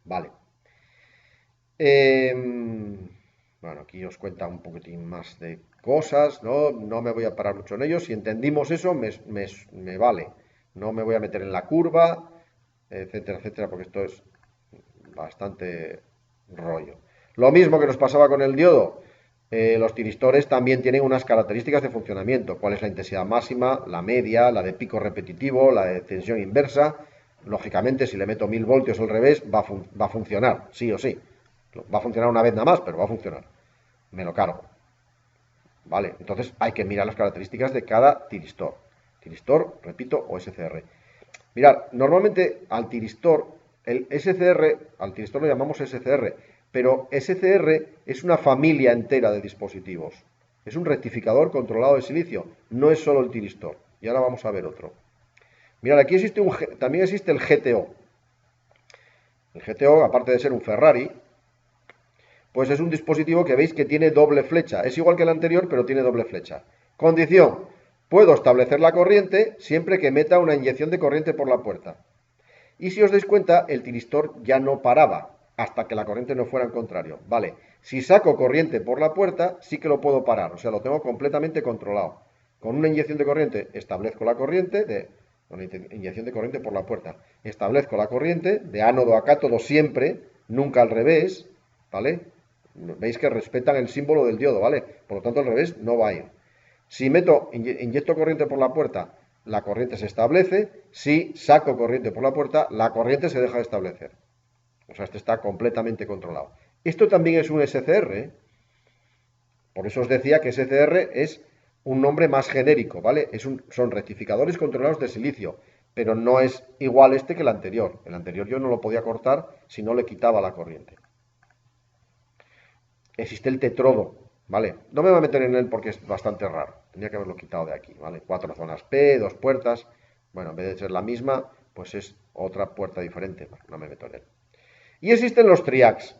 Vale. Bueno, aquí os cuenta un poquitín más de cosas, ¿no? No me voy a parar mucho en ello. Si entendimos eso, me vale. No me voy a meter en la curva, etcétera, etcétera, porque esto es bastante rollo. Lo mismo que nos pasaba con el diodo, los tiristores también tienen unas características de funcionamiento. ¿Cuál es la intensidad máxima, la media, la de pico repetitivo, la de tensión inversa? Lógicamente, si le meto 1000 voltios al revés, va a funcionar, sí o sí. Va a funcionar una vez nada más, pero va a funcionar. Me lo cargo. ¿Vale? Entonces hay que mirar las características de cada tiristor. Tiristor, repito, o SCR. Mirad, normalmente al tiristor, el SCR, al tiristor lo llamamos SCR, pero SCR es una familia entera de dispositivos. Es un rectificador controlado de silicio, no es solo el tiristor. Y ahora vamos a ver otro. Mirad, aquí también existe el GTO. El GTO, aparte de ser un Ferrari, pues es un dispositivo que veis que tiene doble flecha. Es igual que el anterior, pero tiene doble flecha. Condición: puedo establecer la corriente siempre que meta una inyección de corriente por la puerta. Y si os dais cuenta, el tiristor ya no paraba hasta que la corriente no fuera en contrario. Vale, si saco corriente por la puerta, sí que lo puedo parar. O sea, lo tengo completamente controlado. Con una inyección de corriente establezco la corriente con inyección de corriente por la puerta. Establezco la corriente de ánodo a cátodo siempre, nunca al revés, ¿vale? Veis que respetan el símbolo del diodo, ¿vale? Por lo tanto, al revés no va a ir. Si inyecto corriente por la puerta, la corriente se establece. Si saco corriente por la puerta, la corriente se deja de establecer. O sea, este está completamente controlado. Esto también es un SCR, ¿eh? Por eso os decía que SCR es un nombre más genérico, ¿vale? Son rectificadores controlados de silicio, pero no es igual este que el anterior. El anterior yo no lo podía cortar si no le quitaba la corriente. Existe el tetrodo, ¿vale? No me voy a meter en él porque es bastante raro. Tenía que haberlo quitado de aquí, ¿vale? 4 zonas P, 2 puertas. Bueno, en vez de ser la misma, pues es otra puerta diferente. Bueno, no me meto en él. Y existen los triacs.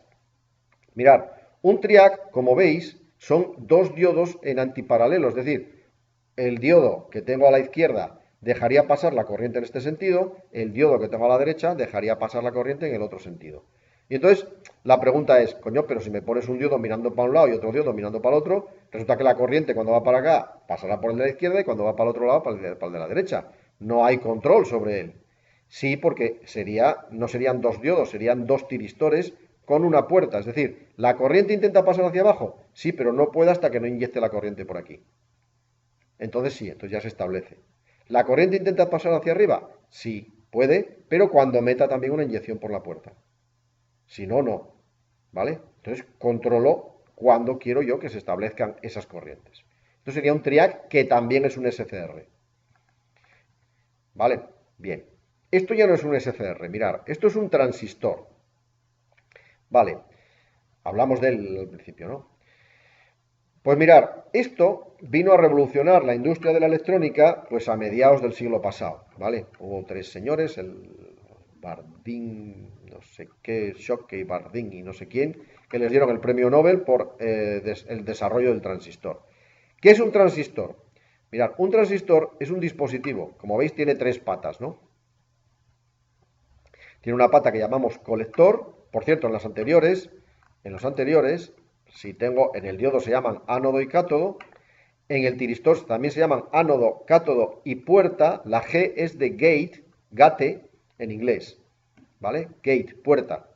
Mirad, un triac, como veis, son dos diodos en antiparalelo. Es decir, el diodo que tengo a la izquierda dejaría pasar la corriente en este sentido, el diodo que tengo a la derecha dejaría pasar la corriente en el otro sentido. Y entonces la pregunta es, coño, pero si me pones un diodo mirando para un lado y otro diodo mirando para el otro, resulta que la corriente cuando va para acá pasará por el de la izquierda y cuando va para el otro lado para el de la derecha. No hay control sobre él. Sí, porque no serían dos diodos, serían dos tiristores con una puerta. Es decir, ¿la corriente intenta pasar hacia abajo? Sí, pero no puede hasta que no inyecte la corriente por aquí. Entonces sí, entonces ya se establece. ¿La corriente intenta pasar hacia arriba? Sí, puede, pero cuando meta también una inyección por la puerta. Si no, no. ¿Vale? Entonces controlo cuando quiero yo que se establezcan esas corrientes. Esto sería un triac que también es un SCR. ¿Vale? Bien. Esto ya no es un SCR, mirar, esto es un transistor. Vale, hablamos de él al principio, ¿no? Pues mirar, esto vino a revolucionar la industria de la electrónica pues a mediados del siglo pasado, ¿vale? Hubo tres señores, el Bardeen, no sé qué, Schottky, Bardeen y no sé quién, que les dieron el premio Nobel por el desarrollo del transistor. ¿Qué es un transistor? Mirad, un transistor es un dispositivo, como veis tiene tres patas, ¿no? Tiene una pata que llamamos colector. Por cierto, en los anteriores, si tengo en el diodo se llaman ánodo y cátodo. En el tiristor también se llaman ánodo, cátodo y puerta. La G es de gate en inglés, ¿vale? Gate, puerta.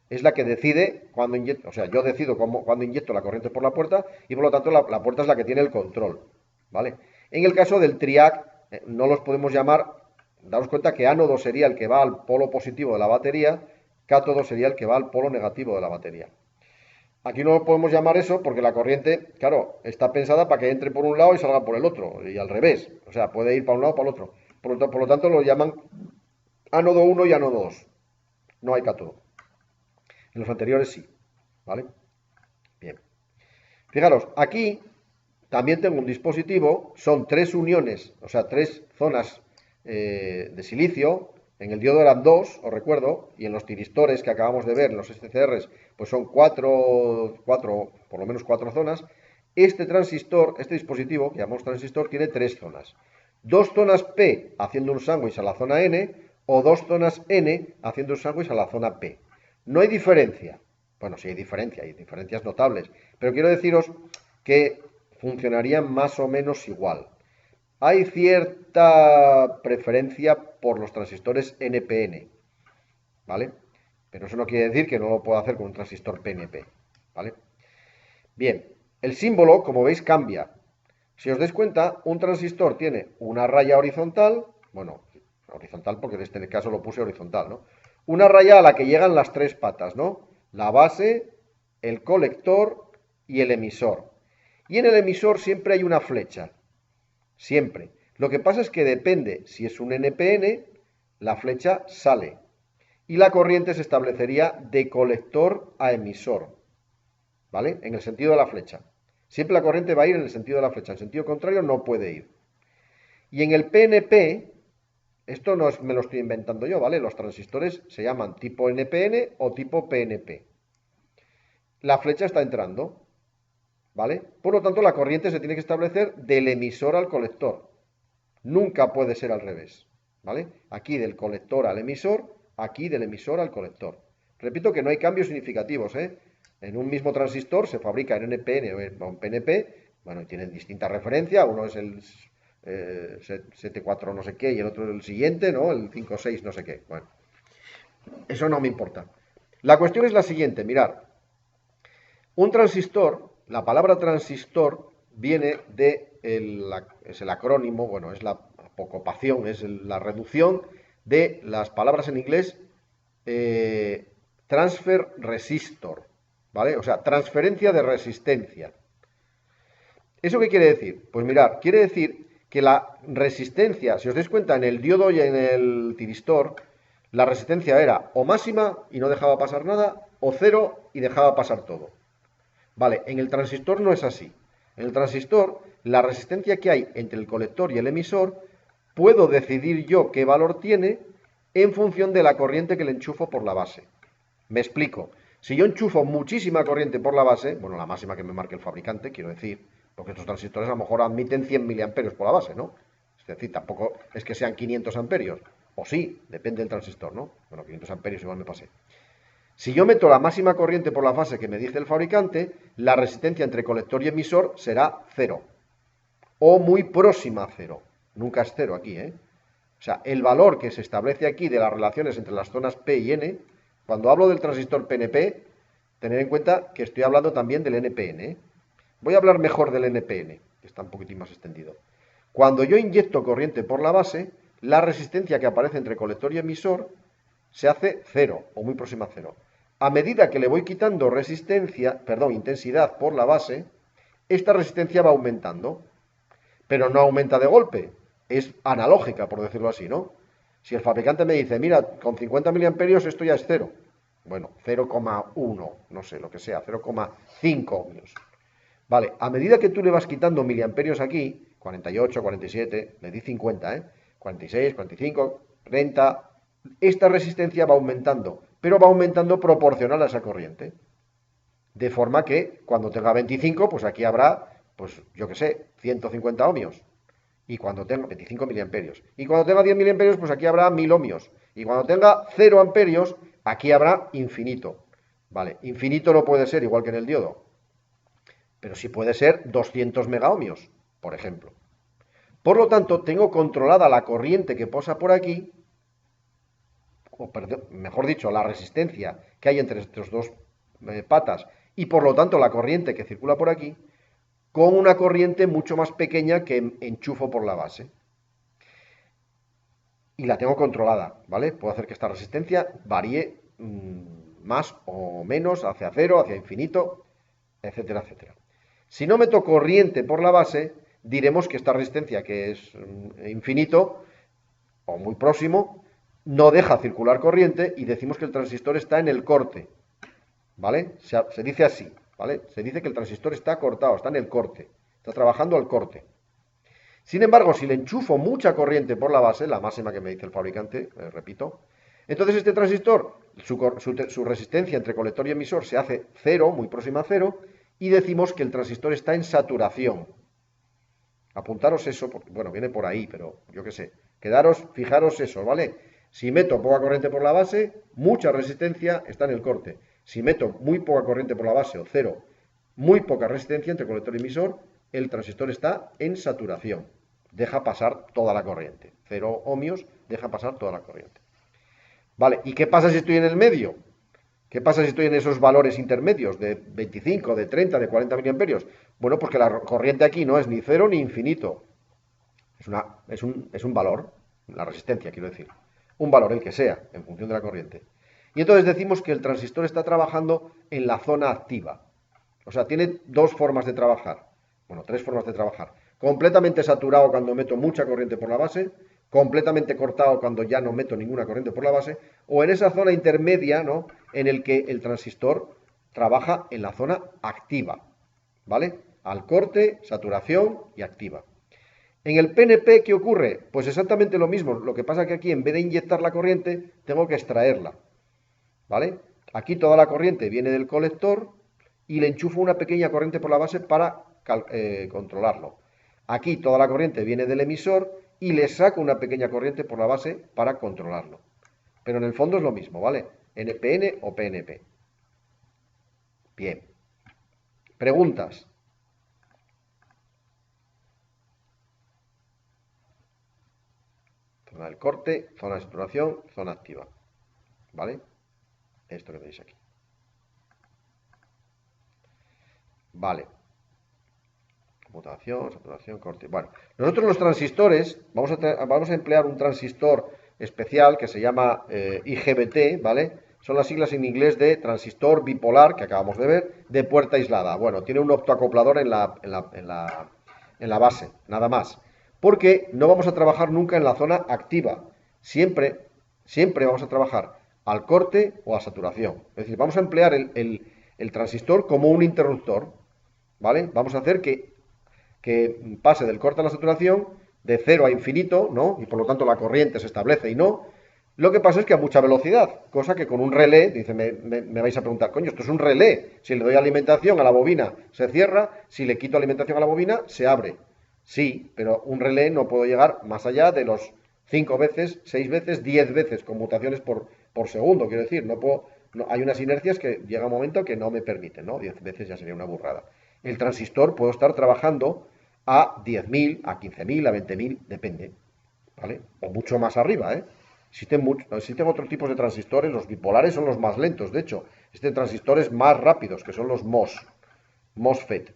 Es la que decide cuando inyecto, o sea, yo decido cuando inyecto la corriente por la puerta y por lo tanto la puerta es la que tiene el control, ¿vale? En el caso del triac, no los podemos llamar. Daos cuenta que ánodo sería el que va al polo positivo de la batería, cátodo sería el que va al polo negativo de la batería. Aquí no lo podemos llamar eso porque la corriente, claro, está pensada para que entre por un lado y salga por el otro, y al revés. O sea, puede ir para un lado o para el otro. Por lo tanto, lo llaman ánodo 1 y ánodo 2. No hay cátodo. En los anteriores sí. ¿Vale? Bien. Fijaros, aquí también tengo un dispositivo, son tres uniones, o sea, tres zonas de silicio. En el diodo eran dos, os recuerdo, y en los tiristores que acabamos de ver, en los SCRs, pues son cuatro, por lo menos cuatro zonas. este transistor, este dispositivo, que llamamos transistor, tiene tres zonas. Dos zonas P haciendo un sándwich a la zona N o dos zonas N haciendo un sándwich a la zona P. No hay diferencia. Bueno, sí hay diferencias notables, pero quiero deciros que funcionarían más o menos igual. Hay cierta preferencia por los transistores NPN, ¿vale? Pero eso no quiere decir que no lo pueda hacer con un transistor PNP, ¿vale? Bien, el símbolo, como veis, cambia. Si os dais cuenta, un transistor tiene una raya horizontal, bueno, horizontal porque en este caso lo puse horizontal, ¿no? Una raya a la que llegan las tres patas, ¿no? La base, el colector y el emisor. Y en el emisor siempre hay una flecha, siempre. Lo que pasa es que depende, si es un NPN, la flecha sale. Y la corriente se establecería de colector a emisor, ¿vale? En el sentido de la flecha. Siempre la corriente va a ir en el sentido de la flecha, en sentido contrario no puede ir. Y en el PNP, esto no es, me lo estoy inventando yo, ¿vale? Los transistores se llaman tipo NPN o tipo PNP. La flecha está entrando, ¿vale? Por lo tanto, la corriente se tiene que establecer del emisor al colector. Nunca puede ser al revés, ¿vale? Aquí del colector al emisor, aquí del emisor al colector. Repito que no hay cambios significativos, ¿eh? En un mismo transistor se fabrica en NPN o en PNP, bueno, y tienen distinta referencia, uno es el 74 no sé qué y el otro es el siguiente, ¿no? El 56 no sé qué. Bueno, eso no me importa. La cuestión es la siguiente, mirar. Un transistor, la palabra transistor viene es el acrónimo, bueno, es la apocopación, es la reducción de las palabras en inglés transfer resistor, ¿vale? O sea, transferencia de resistencia. ¿Eso qué quiere decir? Pues mirad, quiere decir que la resistencia, si os dais cuenta, en el diodo y en el tiristor, la resistencia era o máxima y no dejaba pasar nada, o cero y dejaba pasar todo. Vale, en el transistor no es así. En el transistor, la resistencia que hay entre el colector y el emisor, puedo decidir yo qué valor tiene en función de la corriente que le enchufo por la base. Me explico. Si yo enchufo muchísima corriente por la base, bueno, la máxima que me marque el fabricante, quiero decir, porque estos transistores a lo mejor admiten 100 miliamperios por la base, ¿no? Es decir, tampoco es que sean 500 amperios. O sí, depende del transistor, ¿no? Bueno, 500 amperios igual me pasé. Si yo meto la máxima corriente por la fase que me dice el fabricante, la resistencia entre colector y emisor será cero. O muy próxima a cero. Nunca es cero aquí, ¿eh? O sea, el valor que se establece aquí de las relaciones entre las zonas P y N, cuando hablo del transistor PNP, tener en cuenta que estoy hablando también del NPN, ¿eh? Voy a hablar mejor del NPN, que está un poquitín más extendido. Cuando yo inyecto corriente por la base, la resistencia que aparece entre colector y emisor se hace cero o muy próxima a cero. A medida que le voy quitando intensidad por la base, esta resistencia va aumentando, pero no aumenta de golpe, es analógica, por decirlo así, ¿no? Si el fabricante me dice, mira, con 50 miliamperios esto ya es cero, bueno, 0,1, no sé, lo que sea, 0,5 ohmios. Vale, a medida que tú le vas quitando miliamperios aquí, 48, 47, le di 50, 46, 45, 30, esta resistencia va aumentando, pero va aumentando proporcional a esa corriente. De forma que cuando tenga 25, pues aquí habrá, pues yo que sé, 150 ohmios. Y cuando tenga 25 miliamperios. Y cuando tenga 10 miliamperios, pues aquí habrá 1000 ohmios. Y cuando tenga 0 amperios, aquí habrá infinito. Vale, infinito no puede ser igual que en el diodo, pero sí puede ser 200 megaohmios, por ejemplo. Por lo tanto, tengo controlada la corriente que pasa por aquí, o mejor dicho, la resistencia que hay entre estos dos patas y por lo tanto la corriente que circula por aquí, con una corriente mucho más pequeña que enchufo por la base. Y la tengo controlada, ¿vale? Puedo hacer que esta resistencia varíe más o menos hacia cero, hacia infinito, etcétera, etcétera. Si no meto corriente por la base, diremos que esta resistencia, que es infinito o muy próximo, no deja circular corriente y decimos que el transistor está en el corte, ¿vale? Se dice así, ¿vale? Se dice que el transistor está cortado, está en el corte, está trabajando al corte. Sin embargo, si le enchufo mucha corriente por la base, la máxima que me dice el fabricante, repito, entonces este transistor, su resistencia entre colector y emisor se hace cero, muy próxima a cero, y decimos que el transistor está en saturación. Apuntaros eso, porque, bueno, viene por ahí, pero yo qué sé. Fijaros eso, ¿vale? Si meto poca corriente por la base, mucha resistencia está en el corte. Si meto muy poca corriente por la base o cero, muy poca resistencia entre colector y emisor, el transistor está en saturación. Deja pasar toda la corriente. 0 ohmios deja pasar toda la corriente. Vale, ¿y qué pasa si estoy en el medio? ¿Qué pasa si estoy en esos valores intermedios de 25, de 30, de 40 miliamperios? Bueno, porque la corriente aquí no es ni cero ni infinito. Es un valor, la resistencia quiero decir. Un valor, el que sea, en función de la corriente. Y entonces decimos que el transistor está trabajando en la zona activa. O sea, tiene dos formas de trabajar. Bueno, tres formas de trabajar. Completamente saturado cuando meto mucha corriente por la base, completamente cortado cuando ya no meto ninguna corriente por la base, o en esa zona intermedia, ¿no? En el que el transistor trabaja en la zona activa, ¿vale? Al corte, saturación y activa. En el PNP, ¿qué ocurre? Pues exactamente lo mismo. Lo que pasa es que aquí, en vez de inyectar la corriente, tengo que extraerla, ¿vale? Aquí toda la corriente viene del colector y le enchufo una pequeña corriente por la base para controlarlo. Aquí toda la corriente viene del emisor y le saco una pequeña corriente por la base para controlarlo. Pero en el fondo es lo mismo, ¿vale? NPN o PNP. Bien. Preguntas. Zona del corte, zona de saturación, zona activa. ¿Vale? Esto que tenéis aquí. Vale. Mutación, saturación, corte. Bueno, nosotros los transistores, vamos a emplear un transistor especial que se llama IGBT, ¿vale? Son las siglas en inglés de transistor bipolar, que acabamos de ver, de puerta aislada. Bueno, tiene un optoacoplador en la base, nada más. Porque no vamos a trabajar nunca en la zona activa. Siempre vamos a trabajar al corte o a saturación. Es decir, vamos a emplear el transistor como un interruptor, ¿vale? Vamos a hacer que pase del corte a la saturación de 0 a infinito, ¿no? Y por lo tanto la corriente se establece y no. Lo que pasa es que a mucha velocidad, cosa que con un relé, dice, me vais a preguntar, coño, esto es un relé. Si le doy alimentación a la bobina, se cierra. Si le quito alimentación a la bobina, se abre. Sí, pero un relé no puedo llegar más allá de los 5 veces, 6 veces, 10 veces conmutaciones por segundo. Quiero decir, no puedo, no, hay unas inercias que llega un momento que no me permiten, ¿no? 10 veces ya sería una burrada. El transistor puedo estar trabajando a 10.000, a 15.000, a 20.000, depende, ¿vale? O mucho más arriba, ¿eh? Existen otros tipos de transistores, los bipolares son los más lentos, de hecho, existen transistores más rápidos, que son los MOSFET,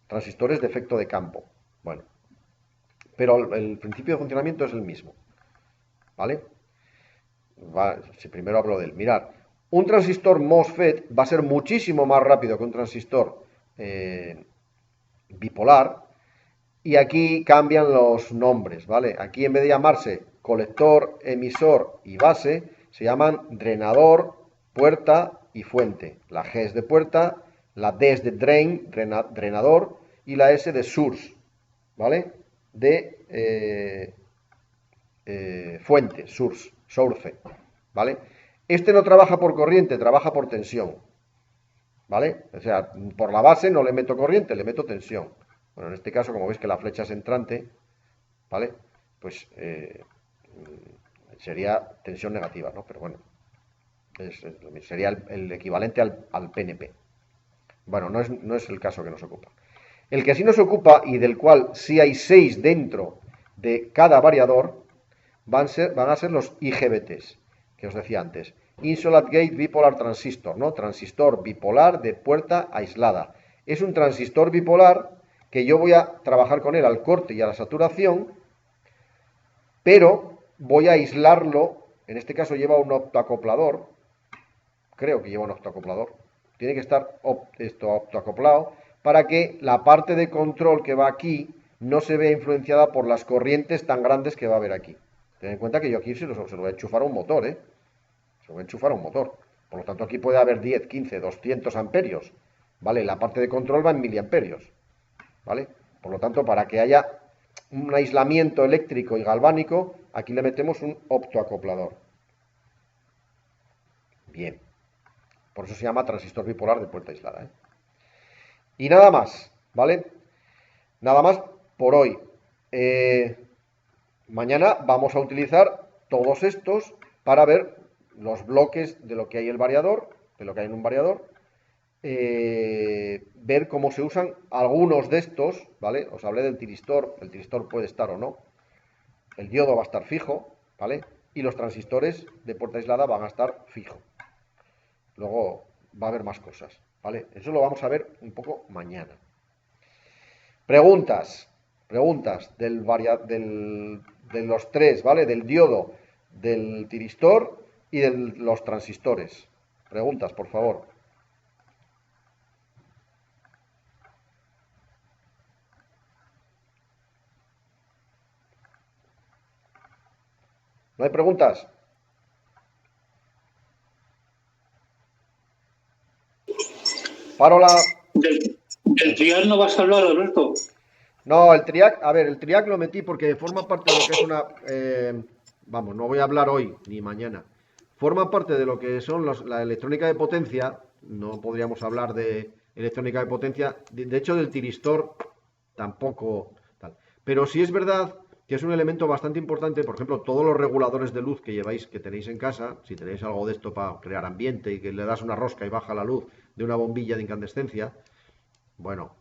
transistores de efecto de campo. Bueno, pero el principio de funcionamiento es el mismo, ¿vale? Si primero hablo del, mirad, un transistor MOSFET va a ser muchísimo más rápido que un transistor bipolar. Y aquí cambian los nombres, ¿vale? Aquí en vez de llamarse colector, emisor y base, se llaman drenador, puerta y fuente. La G es de puerta, la D es de drain, drenador, y la S de source, ¿vale? De fuente, source, ¿vale? Este no trabaja por corriente, trabaja por tensión, ¿vale? O sea, por la base no le meto corriente, le meto tensión. Bueno, en este caso, como veis que la flecha es entrante, ¿vale? Pues sería tensión negativa, ¿no? Pero bueno, sería el equivalente al PNP. Bueno, no es el caso que nos ocupa. El que sí nos ocupa y del cual sí hay 6 dentro de cada variador van a ser los IGBTs, que os decía antes. Isolate Gate Bipolar Transistor, ¿no? Transistor bipolar de puerta aislada. Es un transistor bipolar que yo voy a trabajar con él al corte y a la saturación, pero voy a aislarlo. En este caso lleva un optoacoplador, creo que lleva un optoacoplador, tiene que estar optoacoplado para que la parte de control que va aquí no se vea influenciada por las corrientes tan grandes que va a haber aquí. Ten en cuenta que yo aquí se lo voy a enchufar a un motor, ¿eh? Se lo voy a enchufar a un motor. Por lo tanto, aquí puede haber 10, 15, 200 amperios, ¿vale? La parte de control va en miliamperios, ¿vale? Por lo tanto, para que haya un aislamiento eléctrico y galvánico, aquí le metemos un optoacoplador. Bien. Por eso se llama transistor bipolar de puerta aislada, ¿eh? Y nada más, ¿vale? Nada más por hoy. Eh, Mañana vamos a utilizar todos estos para ver los bloques de lo que hay en el variador, de lo que hay en un variador, ver cómo se usan algunos de estos, ¿vale? Os hablé del tiristor, el tiristor puede estar o no, el diodo va a estar fijo, ¿vale? Y los transistores de puerta aislada van a estar fijo. Luego va a haber más cosas, ¿vale? Eso lo vamos a ver un poco mañana. Preguntas de los tres, ¿vale? Del diodo, del tiristor y de los transistores. Preguntas, por favor. ¿No hay preguntas? Paro la... Del trial no vas a hablar, Alberto. No, el triac, a ver, el triac lo metí porque forma parte de lo que es una... vamos, no voy a hablar hoy ni mañana. Forma parte de lo que son la electrónica de potencia. No podríamos hablar de electrónica de potencia. De hecho, del tiristor tampoco tal. Pero sí es verdad que es un elemento bastante importante. Por ejemplo, todos los reguladores de luz que lleváis, que tenéis en casa, si tenéis algo de esto para crear ambiente y que le das una rosca y baja la luz de una bombilla de incandescencia, bueno,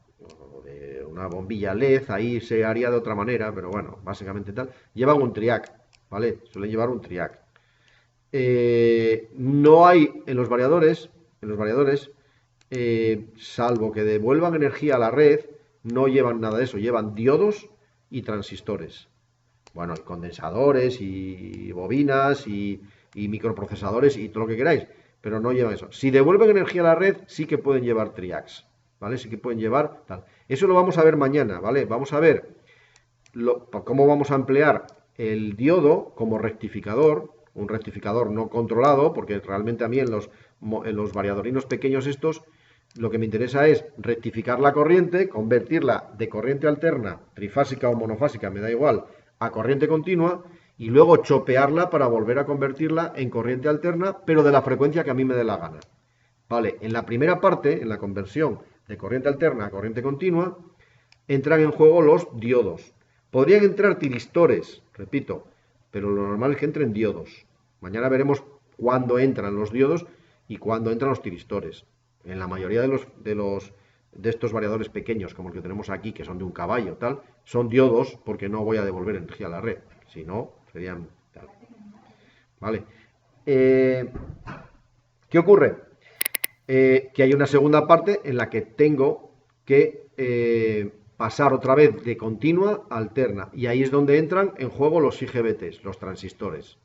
de una bombilla LED, ahí se haría de otra manera, pero bueno, básicamente tal. Llevan un triac, ¿vale? Suelen llevar un triac. No hay en los variadores, salvo que devuelvan energía a la red, no llevan nada de eso, llevan diodos y transistores. Bueno, y condensadores y bobinas y microprocesadores y todo lo que queráis, pero no llevan eso. Si devuelven energía a la red, sí que pueden llevar triacs, ¿vale? Sí que pueden llevar tal. Eso lo vamos a ver mañana, ¿vale? Vamos a ver cómo vamos a emplear el diodo como rectificador, un rectificador no controlado, porque realmente a mí en los variadorinos pequeños estos, lo que me interesa es rectificar la corriente, convertirla de corriente alterna, trifásica o monofásica, me da igual, a corriente continua, y luego chopearla para volver a convertirla en corriente alterna, pero de la frecuencia que a mí me dé la gana. Vale, en la primera parte, en la conversión de corriente alterna a corriente continua, entran en juego los diodos. Podrían entrar tiristores, repito, pero lo normal es que entren diodos. Mañana veremos cuándo entran los diodos y cuándo entran los tiristores. En la mayoría de estos variadores pequeños, como el que tenemos aquí, que son de un caballo, tal, son diodos porque no voy a devolver energía a la red. Si no, serían tal. ¿Vale? ¿Qué ocurre? Que hay una segunda parte en la que tengo que pasar otra vez de continua a alterna. Y ahí es donde entran en juego los IGBTs, los transistores.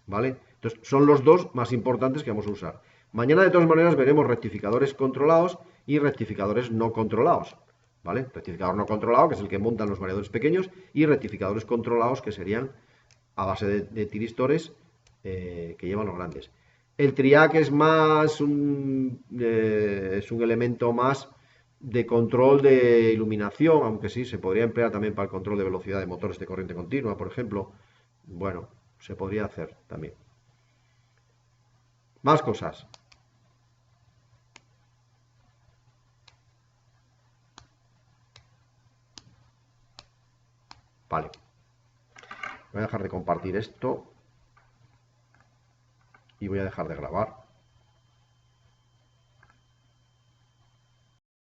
¿Vale? Entonces, son los dos más importantes que vamos a usar. Mañana, de todas maneras, veremos rectificadores controlados y rectificadores no controlados. ¿Vale? Rectificador no controlado, que es el que montan los variadores pequeños, y rectificadores controlados, que serían a base de tiristores que llevan los grandes. El triac es más es un elemento más de control de iluminación, aunque sí, se podría emplear también para el control de velocidad de motores de corriente continua, por ejemplo. Bueno, se podría hacer también. Más cosas. Vale. Voy a dejar de compartir esto y voy a dejar de grabar.